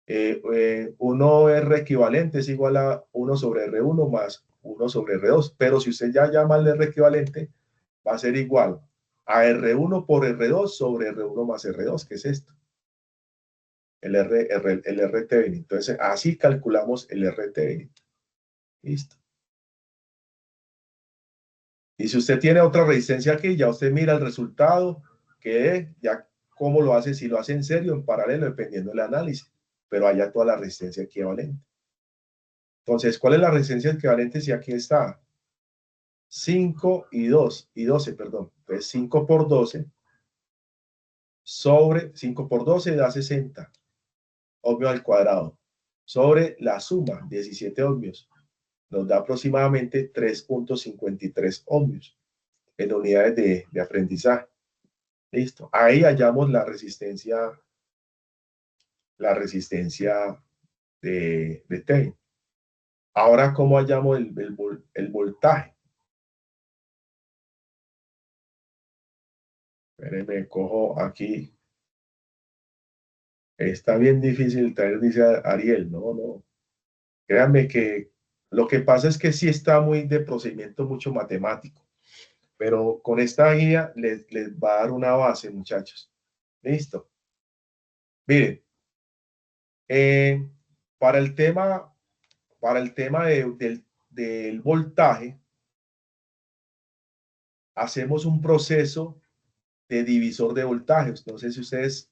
1R equivalente es igual a 1 sobre R1 más 1 sobre R2, pero si usted ya llama el R equivalente, va a ser igual a R1 por R2 sobre R1 más R2, que es esto, el RT20. Entonces, así calculamos el RT20. Listo. Y si usted tiene otra resistencia aquí, ya usted mira el resultado, que ya cómo lo hace, si lo hace en serio, en paralelo, dependiendo del análisis, pero haya toda la resistencia equivalente. Entonces, ¿cuál es la resistencia equivalente si aquí está? 5 y 12, perdón. Entonces, 5 por 12 sobre 5 por 12 da 60 ohmios al cuadrado. Sobre la suma, 17 ohmios, nos da aproximadamente 3.53 ohmios en unidades de aprendizaje. Listo. Ahí hallamos la resistencia de Thevenin. Ahora, ¿cómo hallamos el voltaje? Espérenme, cojo aquí. Está bien difícil traer, dice Ariel. No. Créanme que lo que pasa es que sí está muy de procedimiento mucho matemático. Pero con esta guía les va a dar una base, muchachos. Listo. Miren, para el tema del voltaje, hacemos un proceso de divisor de voltajes. No sé si ustedes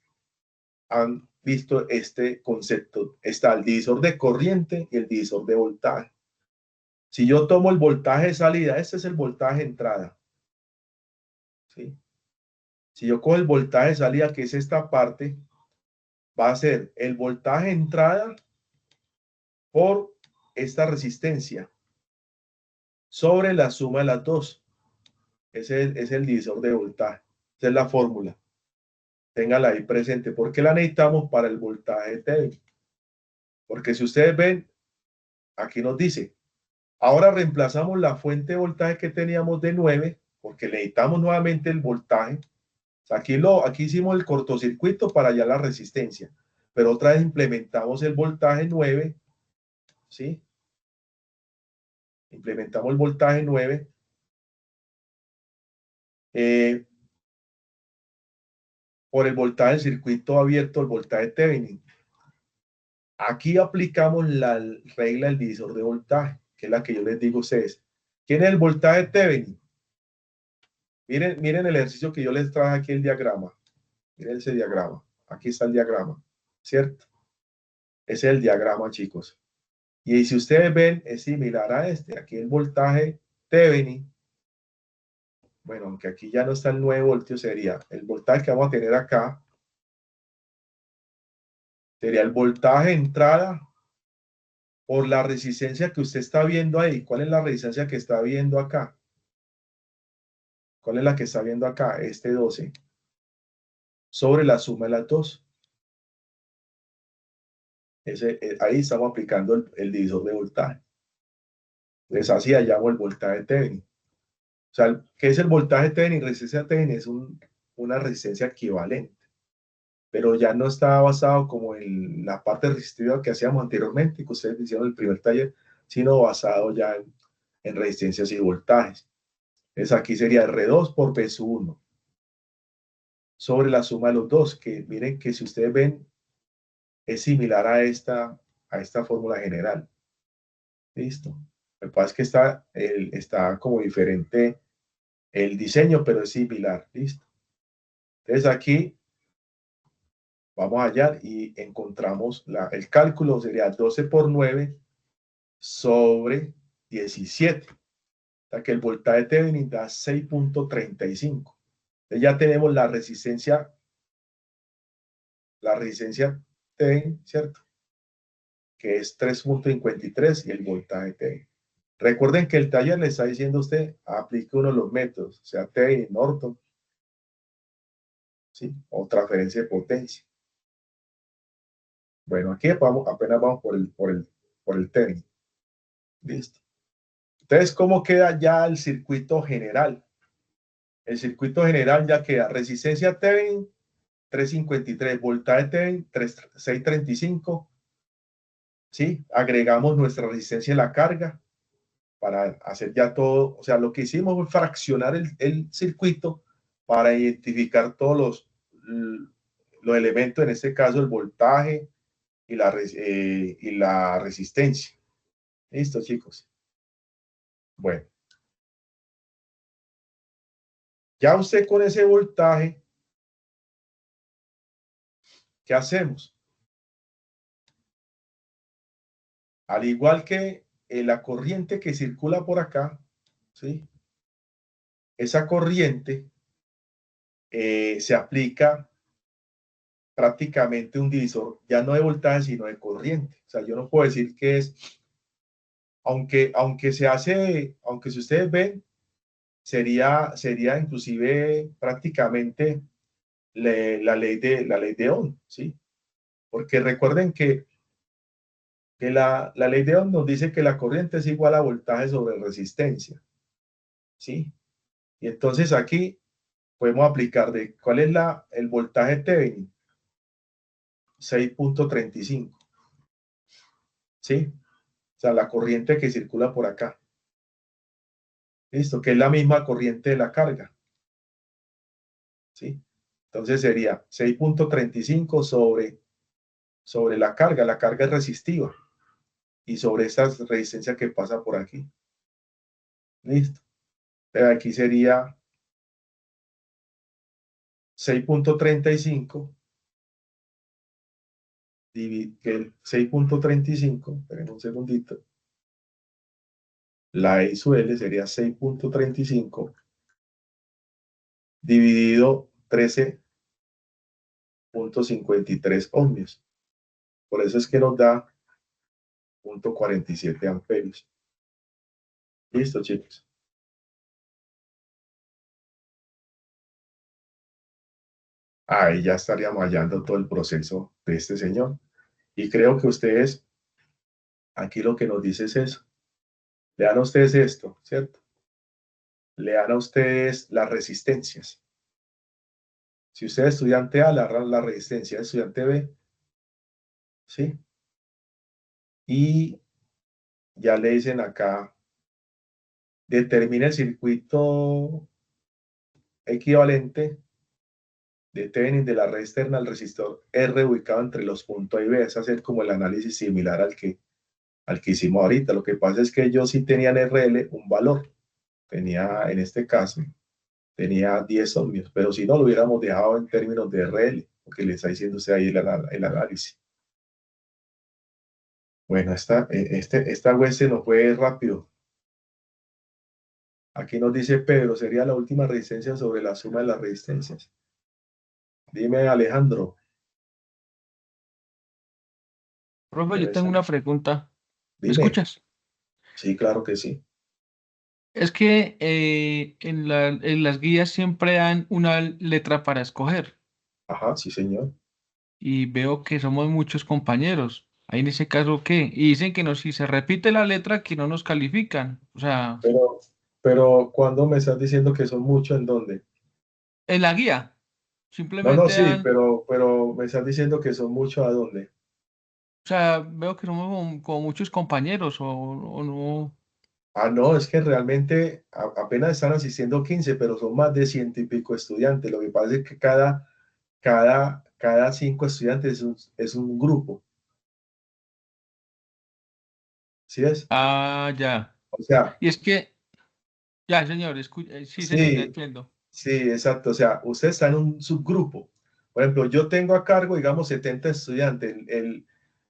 han visto este concepto. Está el divisor de corriente y el divisor de voltaje. Si yo tomo el voltaje de salida, este es el voltaje de entrada. ¿Sí? Si yo cojo el voltaje de salida, que es esta parte, va a ser el voltaje de entrada por esta resistencia sobre la suma de las dos. Ese es el divisor de voltaje. Esa es la fórmula. Téngala ahí presente. ¿Por qué la necesitamos para el voltaje de Thevenin? Porque si ustedes ven, aquí nos dice, ahora reemplazamos la fuente de voltaje que teníamos de 9, porque necesitamos nuevamente el voltaje. O sea, aquí hicimos el cortocircuito para hallar la resistencia, pero otra vez implementamos el voltaje 9, ¿sí? Implementamos el voltaje 9. Por el voltaje del circuito abierto, el voltaje Thevenin. Aquí aplicamos la regla del divisor de voltaje, que es la que yo les digo a ustedes. ¿Quién es el voltaje Thevenin? Miren el ejercicio que yo les traje aquí, el diagrama. Miren ese diagrama. Aquí está el diagrama, ¿cierto? Ese es el diagrama, chicos. Y si ustedes ven, es similar a este. Aquí el voltaje Thevenin. Bueno, aunque aquí ya no está el 9 voltios, sería el voltaje que vamos a tener acá. Sería el voltaje entrada por la resistencia que usted está viendo ahí. ¿Cuál es la resistencia que está viendo acá? ¿Cuál es la que está viendo acá? Este 12. Sobre la suma de las dos. Ahí estamos aplicando el divisor de voltaje. Entonces así hallamos el voltaje Thevenin. O sea, ¿qué es el voltaje Thevenin? Resistencia Thevenin es una resistencia equivalente, pero ya no está basado como en la parte resistiva que hacíamos anteriormente, que ustedes hicieron en el primer taller, sino basado ya en resistencias y voltajes. Entonces aquí sería R2 por P1 sobre la suma de los dos, que miren que si ustedes ven, es similar a esta fórmula general. Listo. Lo que pasa es que está como diferente el diseño, pero es similar. Listo. Entonces aquí vamos a hallar y encontramos el cálculo sería 12 por 9 sobre 17. O sea que el voltaje Thevenin da 6.35. Entonces ya tenemos la resistencia Thevenin, ¿cierto? Que es 3.53 y el voltaje Thevenin. Recuerden que el taller le está diciendo a usted, aplique uno de los métodos, sea Thevenin, Norton, ¿sí? O transferencia de potencia. Bueno, aquí apenas vamos por el Thevenin. Listo. Entonces, ¿cómo queda ya el circuito general? El circuito general ya queda resistencia Thevenin 353, voltaje Thevenin 635. ¿Sí? Agregamos nuestra resistencia en la carga para hacer ya todo. O sea, lo que hicimos fue fraccionar el circuito para identificar todos los elementos, en este caso el voltaje y la resistencia. ¿Listo, chicos? Bueno. Ya usted con ese voltaje, ¿qué hacemos? Al igual que la corriente que circula por acá, ¿sí? Esa corriente se aplica prácticamente un divisor, ya no de voltaje, sino de corriente. O sea, yo no puedo decir que es, aunque si ustedes ven, sería inclusive prácticamente la ley de Ohm, ¿sí? Porque recuerden que la ley de Ohm nos dice que la corriente es igual a voltaje sobre resistencia, ¿sí? Y entonces aquí podemos aplicar ¿cuál es el voltaje Thevenin? 6.35, ¿sí? O sea, la corriente que circula por acá. ¿Listo? Que es la misma corriente de la carga, ¿sí? Entonces sería 6.35 sobre la carga. La carga es resistiva. Y sobre esta resistencia que pasa por aquí. ¿Listo? Pero aquí sería 6.35 que 6.35, esperen un segundito, la E sub L sería 6.35 dividido 13.53 ohmios. Por eso es que nos da 0.47 amperios. Listo, chicos. Ahí ya estaríamos hallando todo el proceso de este señor. Y creo que ustedes, aquí lo que nos dice es eso. Lean a ustedes esto, ¿cierto? Lean a ustedes las resistencias. Si usted es estudiante A, la resistencia es estudiante B, ¿sí? Y ya le dicen acá, determina el circuito equivalente de Thevenin de la red externa al resistor R ubicado entre los puntos A y B. Es hacer como el análisis similar al que hicimos ahorita. Lo que pasa es que ellos sí tenían RL un valor. Tenía, en este caso, tenía 10 ohmios, pero si no lo hubiéramos dejado en términos de RL, porque le está diciendo usted ahí el análisis. Bueno, esta web se nos fue rápido. Aquí nos dice Pedro, sería la última resistencia sobre la suma de las resistencias. Dime, Alejandro. Profe, yo tengo una pregunta. ¿Me Dime. escuchas? Sí, claro que sí. Es que en las guías siempre dan una letra para escoger Ajá, sí, señor. y veo que somos muchos compañeros. Ahí en ese caso, ¿qué? Y dicen que no, si se repite la letra, que no nos califican. O sea, Pero, pero cuando me estás diciendo que son muchos, ¿en dónde? en la guía No, no, simplemente sí, dan, pero me estás diciendo que son muchos, ¿a dónde? o sea, veo que somos como muchos compañeros o no. Ah, no, es que realmente apenas están asistiendo 15, pero son más de ciento y pico estudiantes. Lo que pasa es que cada 5 estudiantes es un grupo, ¿sí es? Ah, ya. O sea, Y es que, ya, señor, sí, señor, ya sí, entiendo. sí, exacto. O sea, usted está en un subgrupo. Por ejemplo, yo tengo a cargo, digamos, 70 estudiantes.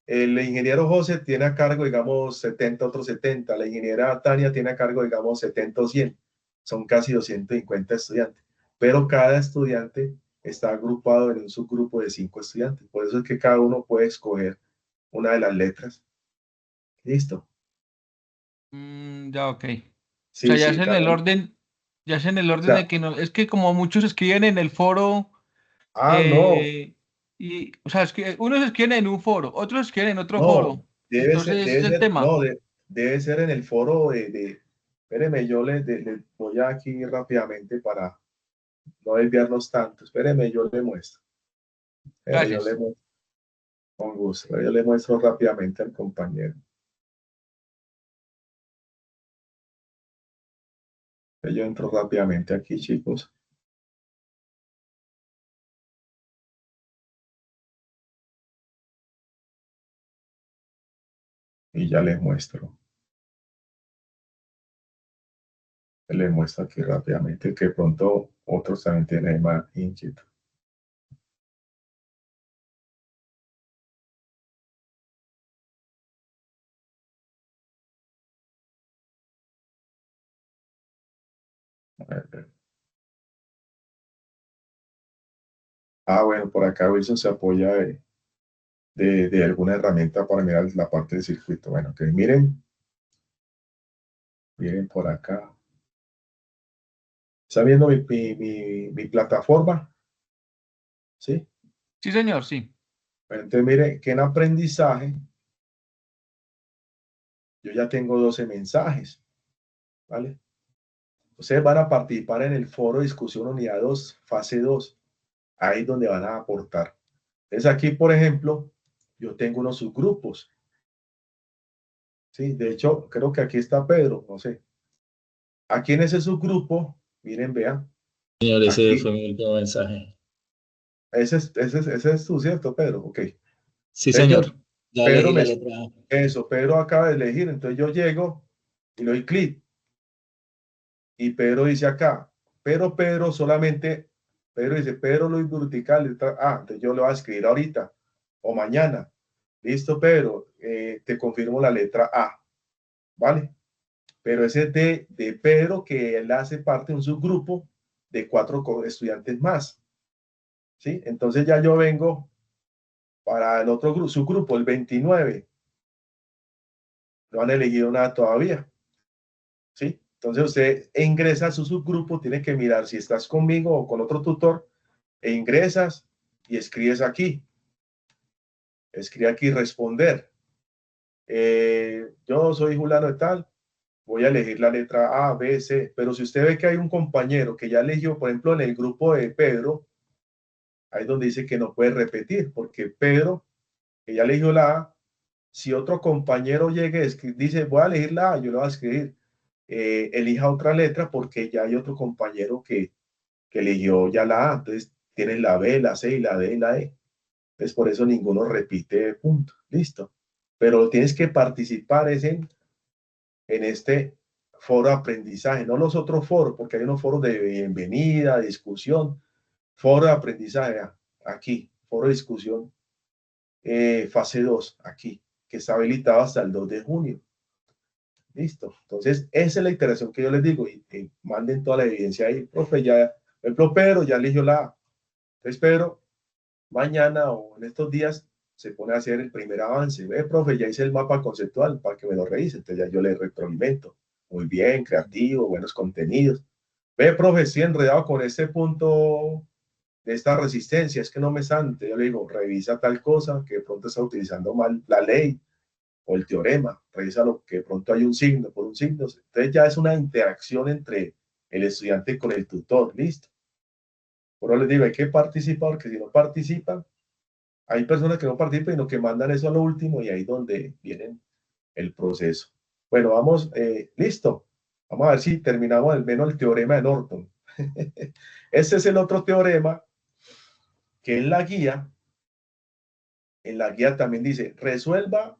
El ingeniero José tiene a cargo, digamos, 70, otros 70. La ingeniera Tania tiene a cargo, digamos, 70 o 100. Son casi 250 estudiantes. Pero cada estudiante está agrupado en un subgrupo de 5 estudiantes. Por eso es que cada uno puede escoger una de las letras. ¿Listo? Ya, ok. O sea, Sí, ya es sí, en cada el uno. orden, ya es en el O orden de sea, que no, es que como muchos escriben en el foro, no. eh, y, o sea, es que unos escriben en un foro, otros escriben en otro No, foro. debe ser, Entonces, ese debe es el ser, tema. no, debe ser en el foro espéreme, yo le voy aquí rápidamente para no desviarnos tanto. Espéreme, yo le muestro. Espéreme, yo le Gracias. muestro con gusto. Yo le muestro rápidamente al compañero. Yo entro rápidamente aquí, chicos, y ya les muestro. Les muestro aquí rápidamente que pronto otros también tienen más inquietud. A ver. Ah, bueno, por acá Wilson se apoya de alguna herramienta para mirar la parte del circuito. Bueno, que miren por acá. ¿Está viendo mi plataforma? ¿Sí? Sí, señor, sí. Bueno, entonces mire que en aprendizaje yo ya tengo 12 mensajes, ¿vale? Ustedes van a participar en el foro de discusión unidad 2, fase 2. Ahí es donde van a aportar. Entonces aquí, por ejemplo, yo tengo unos subgrupos. Sí, de hecho, creo que aquí está Pedro, no sé. Aquí en ese subgrupo, miren, vean, Señor, ese aquí, fue mi último mensaje. ese es tú, ¿cierto, Pedro? Ok. Sí, Entonces señor. Ya Pedro elegí me, la letra A. Pedro acaba de elegir, entonces yo llego y le doy clic y Pedro dice acá, pero Pedro solamente, Pedro dice, Pedro Luis Vertical, entonces yo le voy a escribir ahorita o mañana. Listo, Pedro, te confirmo la letra A, ¿vale? Pero ese es de Pedro, que él hace parte de un subgrupo de 4 estudiantes más, ¿sí? Entonces ya yo vengo para el otro grupo, subgrupo, el 29, no han elegido nada todavía, ¿sí? Entonces usted ingresa a su subgrupo, tiene que mirar si estás conmigo o con otro tutor, e ingresas y escribe aquí responder. Yo soy Julano de tal, voy a elegir la letra A, B, C, pero si usted ve que hay un compañero que ya eligió, por ejemplo, en el grupo de Pedro, ahí es donde dice que no puede repetir, porque Pedro, que ya eligió la A, si otro compañero llegue, dice, voy a elegir la A, yo le voy a escribir, elija otra letra porque ya hay otro compañero que eligió ya la A, entonces tienes la B, la C y la D y la E. Entonces por eso ninguno repite punto, listo. Pero tienes que participar en este foro de aprendizaje, no los otros foros, porque hay unos foros de bienvenida, discusión, foro de aprendizaje, aquí, foro de discusión, fase 2, aquí, que está habilitado hasta el 2 de junio. Listo. Entonces, esa es la iteración que yo les digo y manden toda la evidencia ahí. Profe, ya, por ejemplo, Pedro ya eligió la A. Entonces, Pedro, mañana o en estos días se pone a hacer el primer avance. Ve, profe, ya hice el mapa conceptual para que me lo revise. Entonces ya yo le retroalimento. Muy bien, creativo, buenos contenidos. Ve, profe, estoy enredado con este punto de esta resistencia, es que no me sale. Yo le digo, revisa tal cosa, que de pronto está utilizando mal la ley o el teorema. Revisa lo que de pronto hay un signo por un signo. Entonces ya es una interacción entre el estudiante con el tutor. Listo. Por eso les digo, hay que participar, porque si no participan, hay personas que no participan, sino que mandan eso a lo último y ahí es donde viene el proceso. Bueno, vamos, listo. Vamos a ver si terminamos al menos el teorema de Norton. Este es el otro teorema que en la guía también dice, resuelva,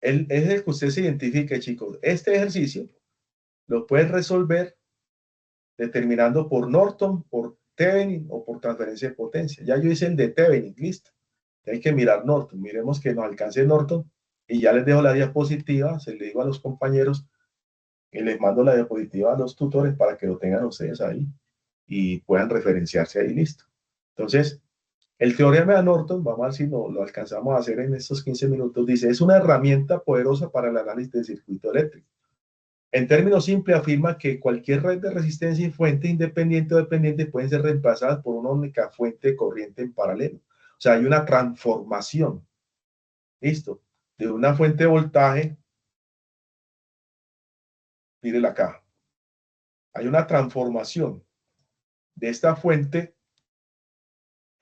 es el que usted se identifique, chicos. Este ejercicio lo puedes resolver determinando por Norton, por Thevenin o por transferencia de potencia. Ya yo hice el de Thevenin, listo. Hay que mirar Norton. Miremos que nos alcance Norton y ya les dejo la diapositiva, se le digo a los compañeros y les mando la diapositiva a los tutores para que lo tengan ustedes ahí y puedan referenciarse ahí, listo. Entonces, el teorema de Norton, vamos a ver si lo alcanzamos a hacer en estos 15 minutos, dice, es una herramienta poderosa para el análisis del circuito eléctrico. En términos simples, afirma que cualquier red de resistencia y fuente independiente o dependiente pueden ser reemplazadas por una única fuente de corriente en paralelo. O sea, hay una transformación, listo, de una fuente de voltaje, mire la caja, hay una transformación de esta fuente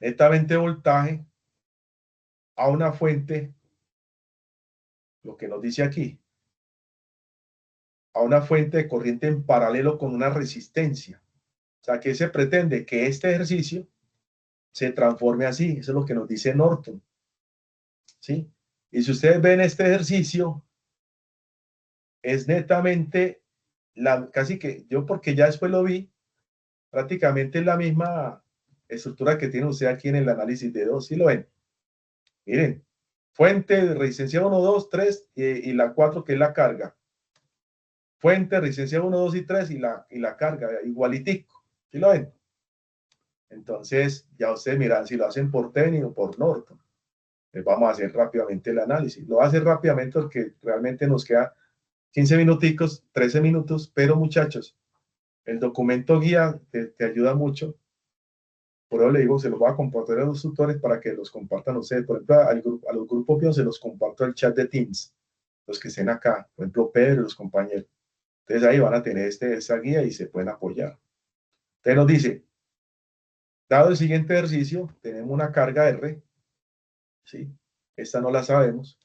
netamente de voltaje a una fuente, lo que nos dice aquí, a una fuente de corriente en paralelo con una resistencia. O sea, ¿qué se pretende? Que este ejercicio se transforme así. Eso es lo que nos dice Norton. ¿Sí? Y si ustedes ven este ejercicio, es netamente, casi que yo porque ya después lo vi, prácticamente la misma estructura que tiene usted aquí en el análisis de 2. ¿Sí lo ven? Miren, fuente de resistencia 1, 2, 3 y la 4 que es la carga. Fuente, resistencia 1, 2 y 3 y la carga, igualitico. ¿Sí lo ven? Entonces, ya ustedes miran si lo hacen por Thevenin o por Norton. Les vamos a hacer rápidamente el análisis. Lo voy a hacer rápidamente porque realmente nos queda 15 minuticos, 13 minutos, pero muchachos, el documento guía te ayuda mucho. Por eso le digo, se los voy a compartir a los tutores para que los compartan ustedes. Por ejemplo, a los grupos míos se los comparto el chat de Teams, los que estén acá, por ejemplo, Pedro y los compañeros. Entonces ahí van a tener esa guía y se pueden apoyar. Entonces nos dice, dado el siguiente ejercicio, tenemos una carga R, ¿sí? Esta no la sabemos.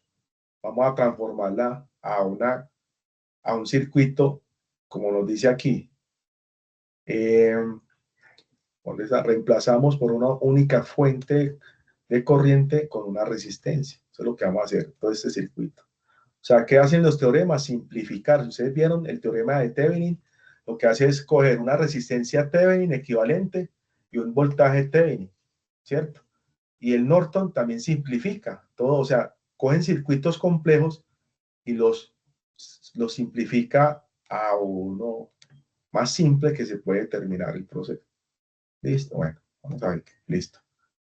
Vamos a transformarla a un circuito, como nos dice aquí. Reemplazamos por una única fuente de corriente con una resistencia. Eso es lo que vamos a hacer, todo este circuito. O sea, ¿qué hacen los teoremas? Simplificar. Si ustedes vieron el teorema de Thevenin, lo que hace es coger una resistencia Thevenin equivalente y un voltaje Thevenin, ¿cierto? Y el Norton también simplifica todo, o sea, cogen circuitos complejos y los simplifica a uno más simple que se puede terminar el proceso. Listo, bueno, vamos a ver, listo.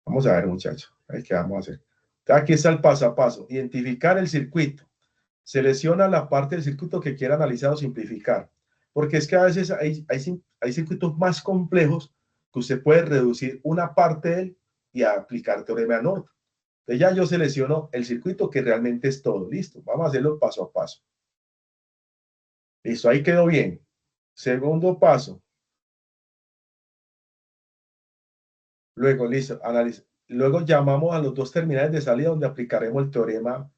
Vamos a ver, muchachos, a ver qué vamos a hacer. Entonces, aquí está el paso a paso. Identificar el circuito. Selecciona la parte del circuito que quiera analizar o simplificar. Porque es que a veces hay circuitos más complejos que usted puede reducir una parte de él y aplicar teorema de Norton. Entonces ya yo selecciono el circuito que realmente es todo. Listo, vamos a hacerlo paso a paso. Listo, ahí quedó bien. Segundo paso. Luego, listo, analiza. Luego llamamos a los dos terminales de salida donde aplicaremos el teorema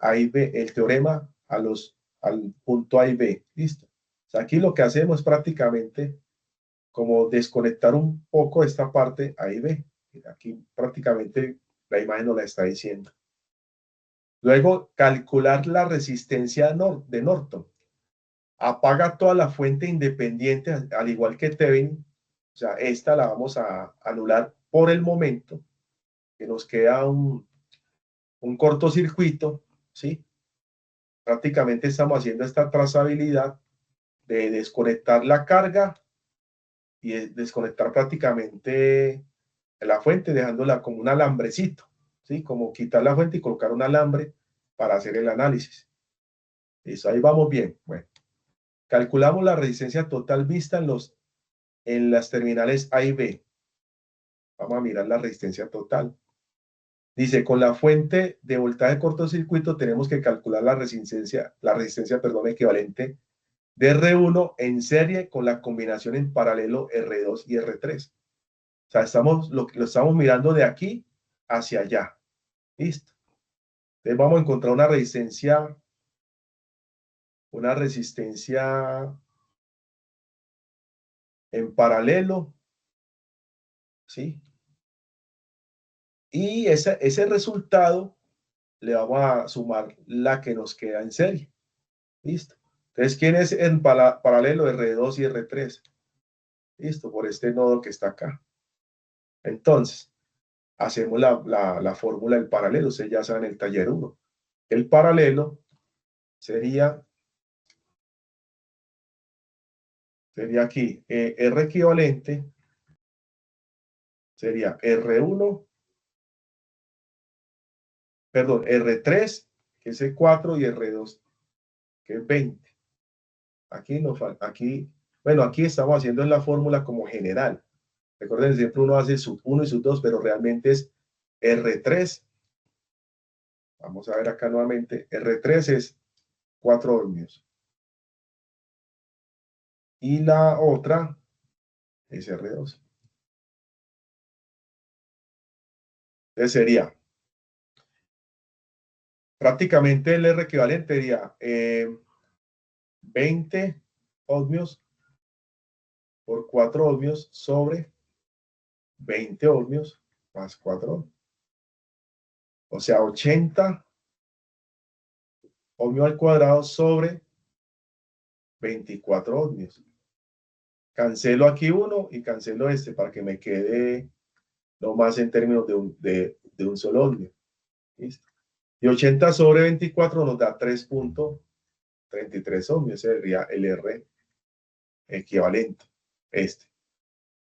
A y B, el teorema al punto A y B. Listo. O sea, aquí lo que hacemos es prácticamente como desconectar un poco esta parte A y B. Aquí prácticamente la imagen nos la está diciendo. Luego, calcular la resistencia de Norton. Apaga toda la fuente independiente, al igual que Thevenin. O sea, esta la vamos a anular por el momento, que nos queda un cortocircuito, ¿sí? Prácticamente estamos haciendo esta trazabilidad de desconectar la carga y desconectar prácticamente la fuente, dejándola como un alambrecito, ¿sí? Como quitar la fuente y colocar un alambre para hacer el análisis. Eso, ahí vamos bien. Bueno, calculamos la resistencia total vista en las terminales A y B. Vamos a mirar la resistencia total. Dice, con la fuente de voltaje cortocircuito tenemos que calcular la resistencia, equivalente de R1 en serie con la combinación en paralelo R2 y R3. O sea, lo estamos mirando de aquí hacia allá. Listo. Entonces vamos a encontrar una resistencia en paralelo, ¿sí? Y ese resultado le vamos a sumar la que nos queda en serie. Listo. Entonces, ¿quién es en paralelo? R2 y R3. Listo, por este nodo que está acá. Entonces, hacemos la fórmula del paralelo. Ustedes ya saben el taller 1. El paralelo sería aquí, R equivalente sería R1, perdón, R3, que es el 4, y R2, que es 20. Aquí bueno, aquí estamos haciendo la fórmula como general. Recuerden, siempre uno hace sub 1 y sub 2, pero realmente es R3. Vamos a ver acá nuevamente. R3 es 4 ohmios. Y la otra es R2. Entonces sería, prácticamente el R equivalente sería 20 ohmios por 4 ohmios sobre 20 ohmios más 4 ohmios. O sea, 80 ohmios al cuadrado sobre 24 ohmios. Cancelo aquí uno y cancelo este para que me quede no más en términos de un solo ohmio. ¿Listo? Y 80 sobre 24 nos da 3.33 ohmios. Ese sería el R equivalente.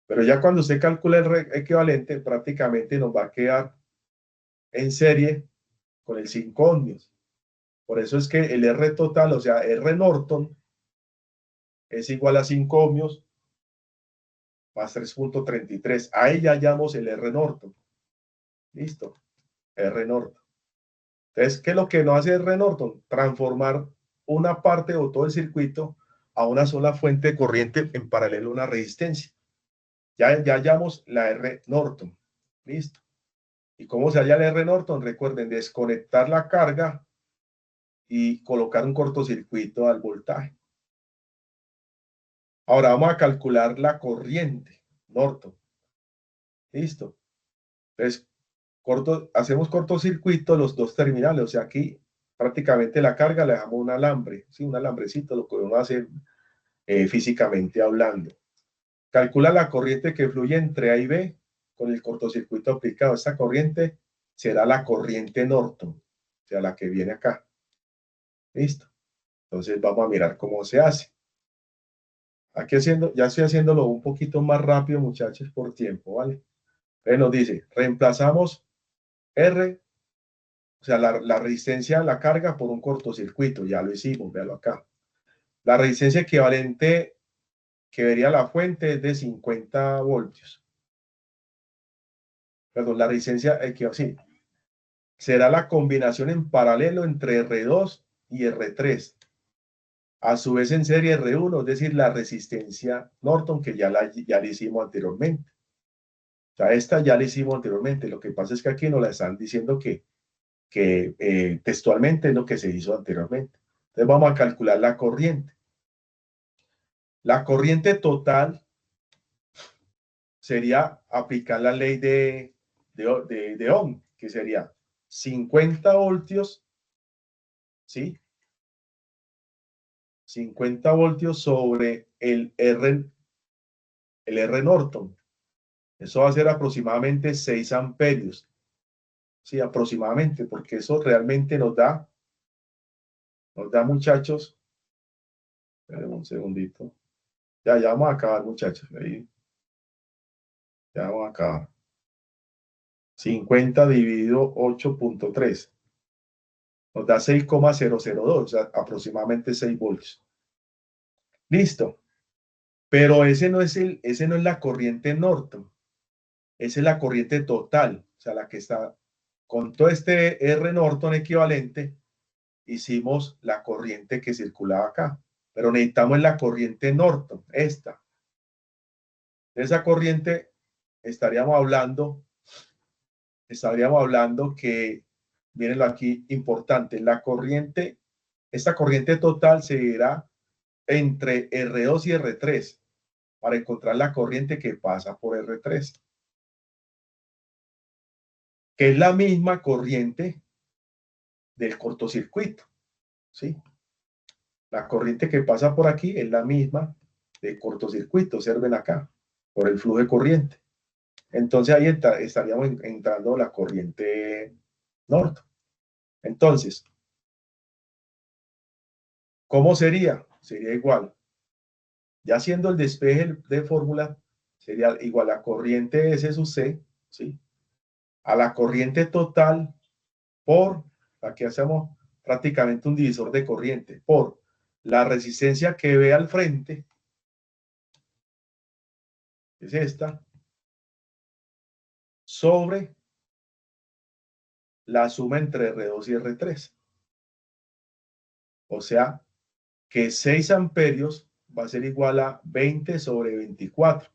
Pero ya cuando usted calcula el R equivalente, prácticamente nos va a quedar en serie con el 5 ohmios. Por eso es que el R total, o sea, R Norton, es igual a 5 ohmios más 3.33. Ahí ya hallamos el R Norton. Listo. R Norton. Entonces, ¿qué es lo que no hace R Norton? Transformar una parte o todo el circuito a una sola fuente de corriente en paralelo a una resistencia. Ya hallamos la R Norton. Listo. ¿Y cómo se halla la R Norton? Recuerden, desconectar la carga y colocar un cortocircuito al voltaje. Ahora vamos a calcular la corriente Norton. Listo. Entonces, hacemos cortocircuito los dos terminales. O sea, aquí prácticamente la carga le dejamos un alambre, ¿sí? Un alambrecito, lo que uno hace físicamente hablando. Calcula la corriente que fluye entre A y B con el cortocircuito aplicado. Esta corriente será la corriente Norton, o sea, la que viene acá. Listo. Entonces vamos a mirar cómo se hace. Aquí ya estoy haciéndolo un poquito más rápido, muchachos, por tiempo, ¿vale? Entonces nos dice, reemplazamos R, o sea, la resistencia a la carga por un cortocircuito. Ya lo hicimos, véalo acá. La resistencia equivalente que vería la fuente es de 50 voltios. Perdón, la resistencia equivalente, sí. Será la combinación en paralelo entre R2 y R3. A su vez en serie R1, es decir, la resistencia Norton, que ya la hicimos anteriormente. O sea, esta ya la hicimos anteriormente. Lo que pasa es que aquí nos la están diciendo que textualmente es lo que se hizo anteriormente. Entonces vamos a calcular la corriente. La corriente total sería aplicar la ley de Ohm, que sería 50 voltios, ¿sí? 50 voltios sobre el R Norton. Eso va a ser aproximadamente 6 amperios. Sí, aproximadamente, porque eso realmente nos da, muchachos. Esperen un segundito. Ya vamos a acabar, muchachos. Ahí. Ya vamos a acabar. 50 dividido 8.3. Nos da 6,002, o sea, aproximadamente 6 voltios. Listo. Pero ese no es la corriente Norton. Esa es la corriente total. O sea, la que está con todo este R Norton equivalente, hicimos la corriente que circulaba acá. Pero necesitamos la corriente Norton, esta. De esa corriente estaríamos hablando que, mírenlo aquí, importante, esta corriente total se irá entre R2 y R3 para encontrar la corriente que pasa por R3, que es la misma corriente del cortocircuito, ¿sí? La corriente que pasa por aquí es la misma del cortocircuito, observen acá, por el flujo de corriente. Entonces ahí estaríamos entrando la corriente norte. Entonces, ¿cómo sería? Sería igual. Ya haciendo el despeje de fórmula, sería igual a corriente S sub C, ¿sí? A la corriente total por, aquí hacemos prácticamente un divisor de corriente, por la resistencia que ve al frente, es esta, sobre la suma entre R2 y R3. O sea, que 6 amperios va a ser igual a 20 sobre 24.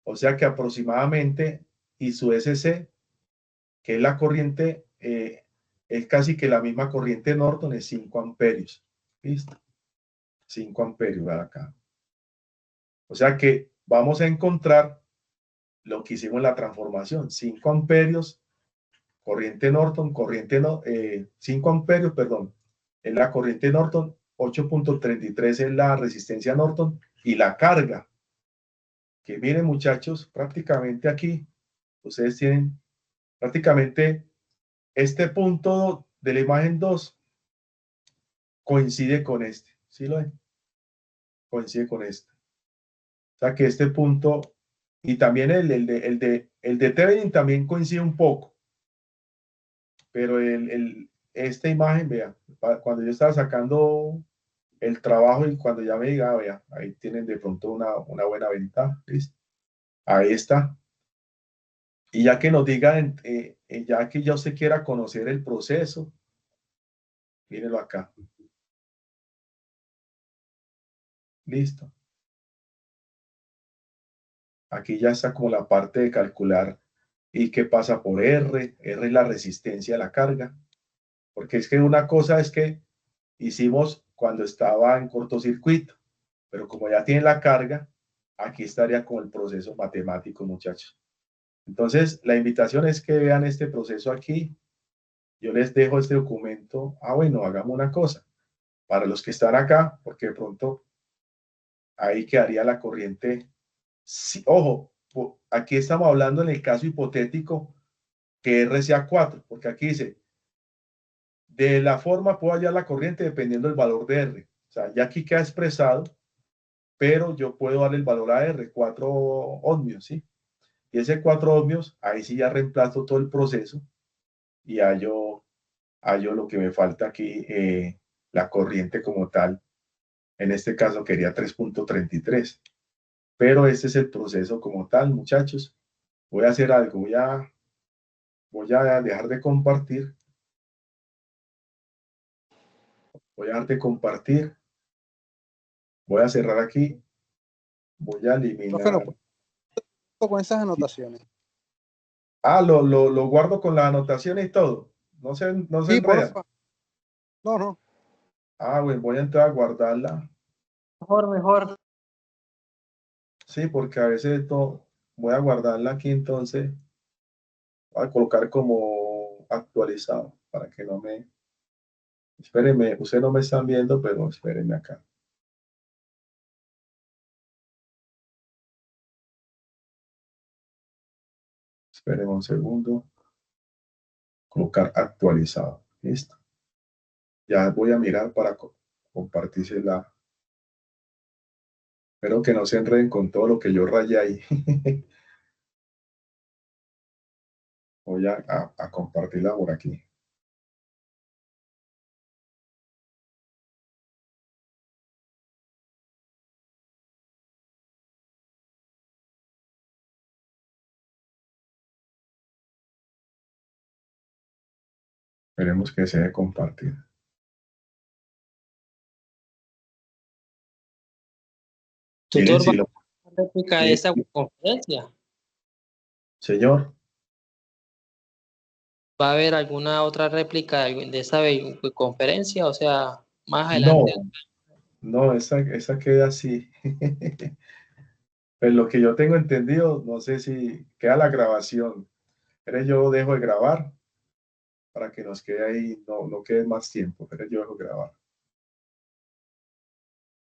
O sea que aproximadamente I su SC, que es la corriente, es casi que la misma corriente Norton, es 5 amperios. ¿Listo? 5 amperios, ¿verdad? Acá. O sea que vamos a encontrar lo que hicimos en la transformación. 5 amperios, corriente Norton, 5 amperios, perdón, es la corriente Norton, 8.33 es la resistencia Norton y la carga. Que miren muchachos, prácticamente aquí, ustedes tienen prácticamente este punto de la imagen 2 coincide con este, ¿sí lo ven? Coincide con este. O sea que este punto, y también el de Thevenin también coincide un poco, pero esta imagen, vea, cuando yo estaba sacando el trabajo y cuando ya me diga, vea, ahí tienen de pronto una buena ventaja, ¿listo? Ahí está. Y ya que nos digan, ya que ya usted quiera conocer el proceso, mírenlo acá. Listo. Aquí ya está como la parte de calcular y qué pasa por R. R es la resistencia a la carga. Porque es que una cosa es que hicimos cuando estaba en cortocircuito, pero como ya tiene la carga, aquí estaría con el proceso matemático, muchachos. Entonces, la invitación es que vean este proceso aquí. Yo les dejo este documento. Ah, bueno, hagamos una cosa. Para los que están acá, porque de pronto ahí quedaría la corriente. Sí, ojo, aquí estamos hablando en el caso hipotético que R sea 4, porque aquí dice, de la forma puedo hallar la corriente dependiendo del valor de R. O sea, ya aquí queda expresado, pero yo puedo darle el valor a R, 4 ohmios, ¿sí? Y ese 4 ohmios, ahí sí ya reemplazo todo el proceso y hallo lo que me falta aquí, la corriente como tal. En este caso quería 3.33. Pero este es el proceso como tal, muchachos. Voy a hacer algo, voy a dejar de compartir. Voy a dejar de compartir. Voy a cerrar aquí. Voy a eliminar. Con esas anotaciones. Ah, lo guardo con las anotaciones y todo. No se Sí, enredan. porfa. No. Ah, bueno, voy a entrar a guardarla. Mejor. Sí, porque a veces voy a guardarla aquí, entonces voy a colocar como actualizado para que no me... Espérenme, ustedes no me están viendo, pero espérenme acá. Espérenme un segundo. Colocar actualizado. Listo. Ya voy a mirar para compartírsela. Espero que no se enreden con todo lo que yo rayé ahí. Voy a compartirla por aquí. Esperemos que se dé compartir. Miren, Tutor, si ¿va lo, a hacer réplica de esta conferencia? señor, ¿Va a haber alguna otra réplica de esta conferencia? O sea, más no, adelante. no, esa queda así. Pues lo que yo tengo entendido, no sé si queda la grabación, pero yo dejo de grabar para que nos quede ahí, no quede más tiempo, pero yo dejo de grabar.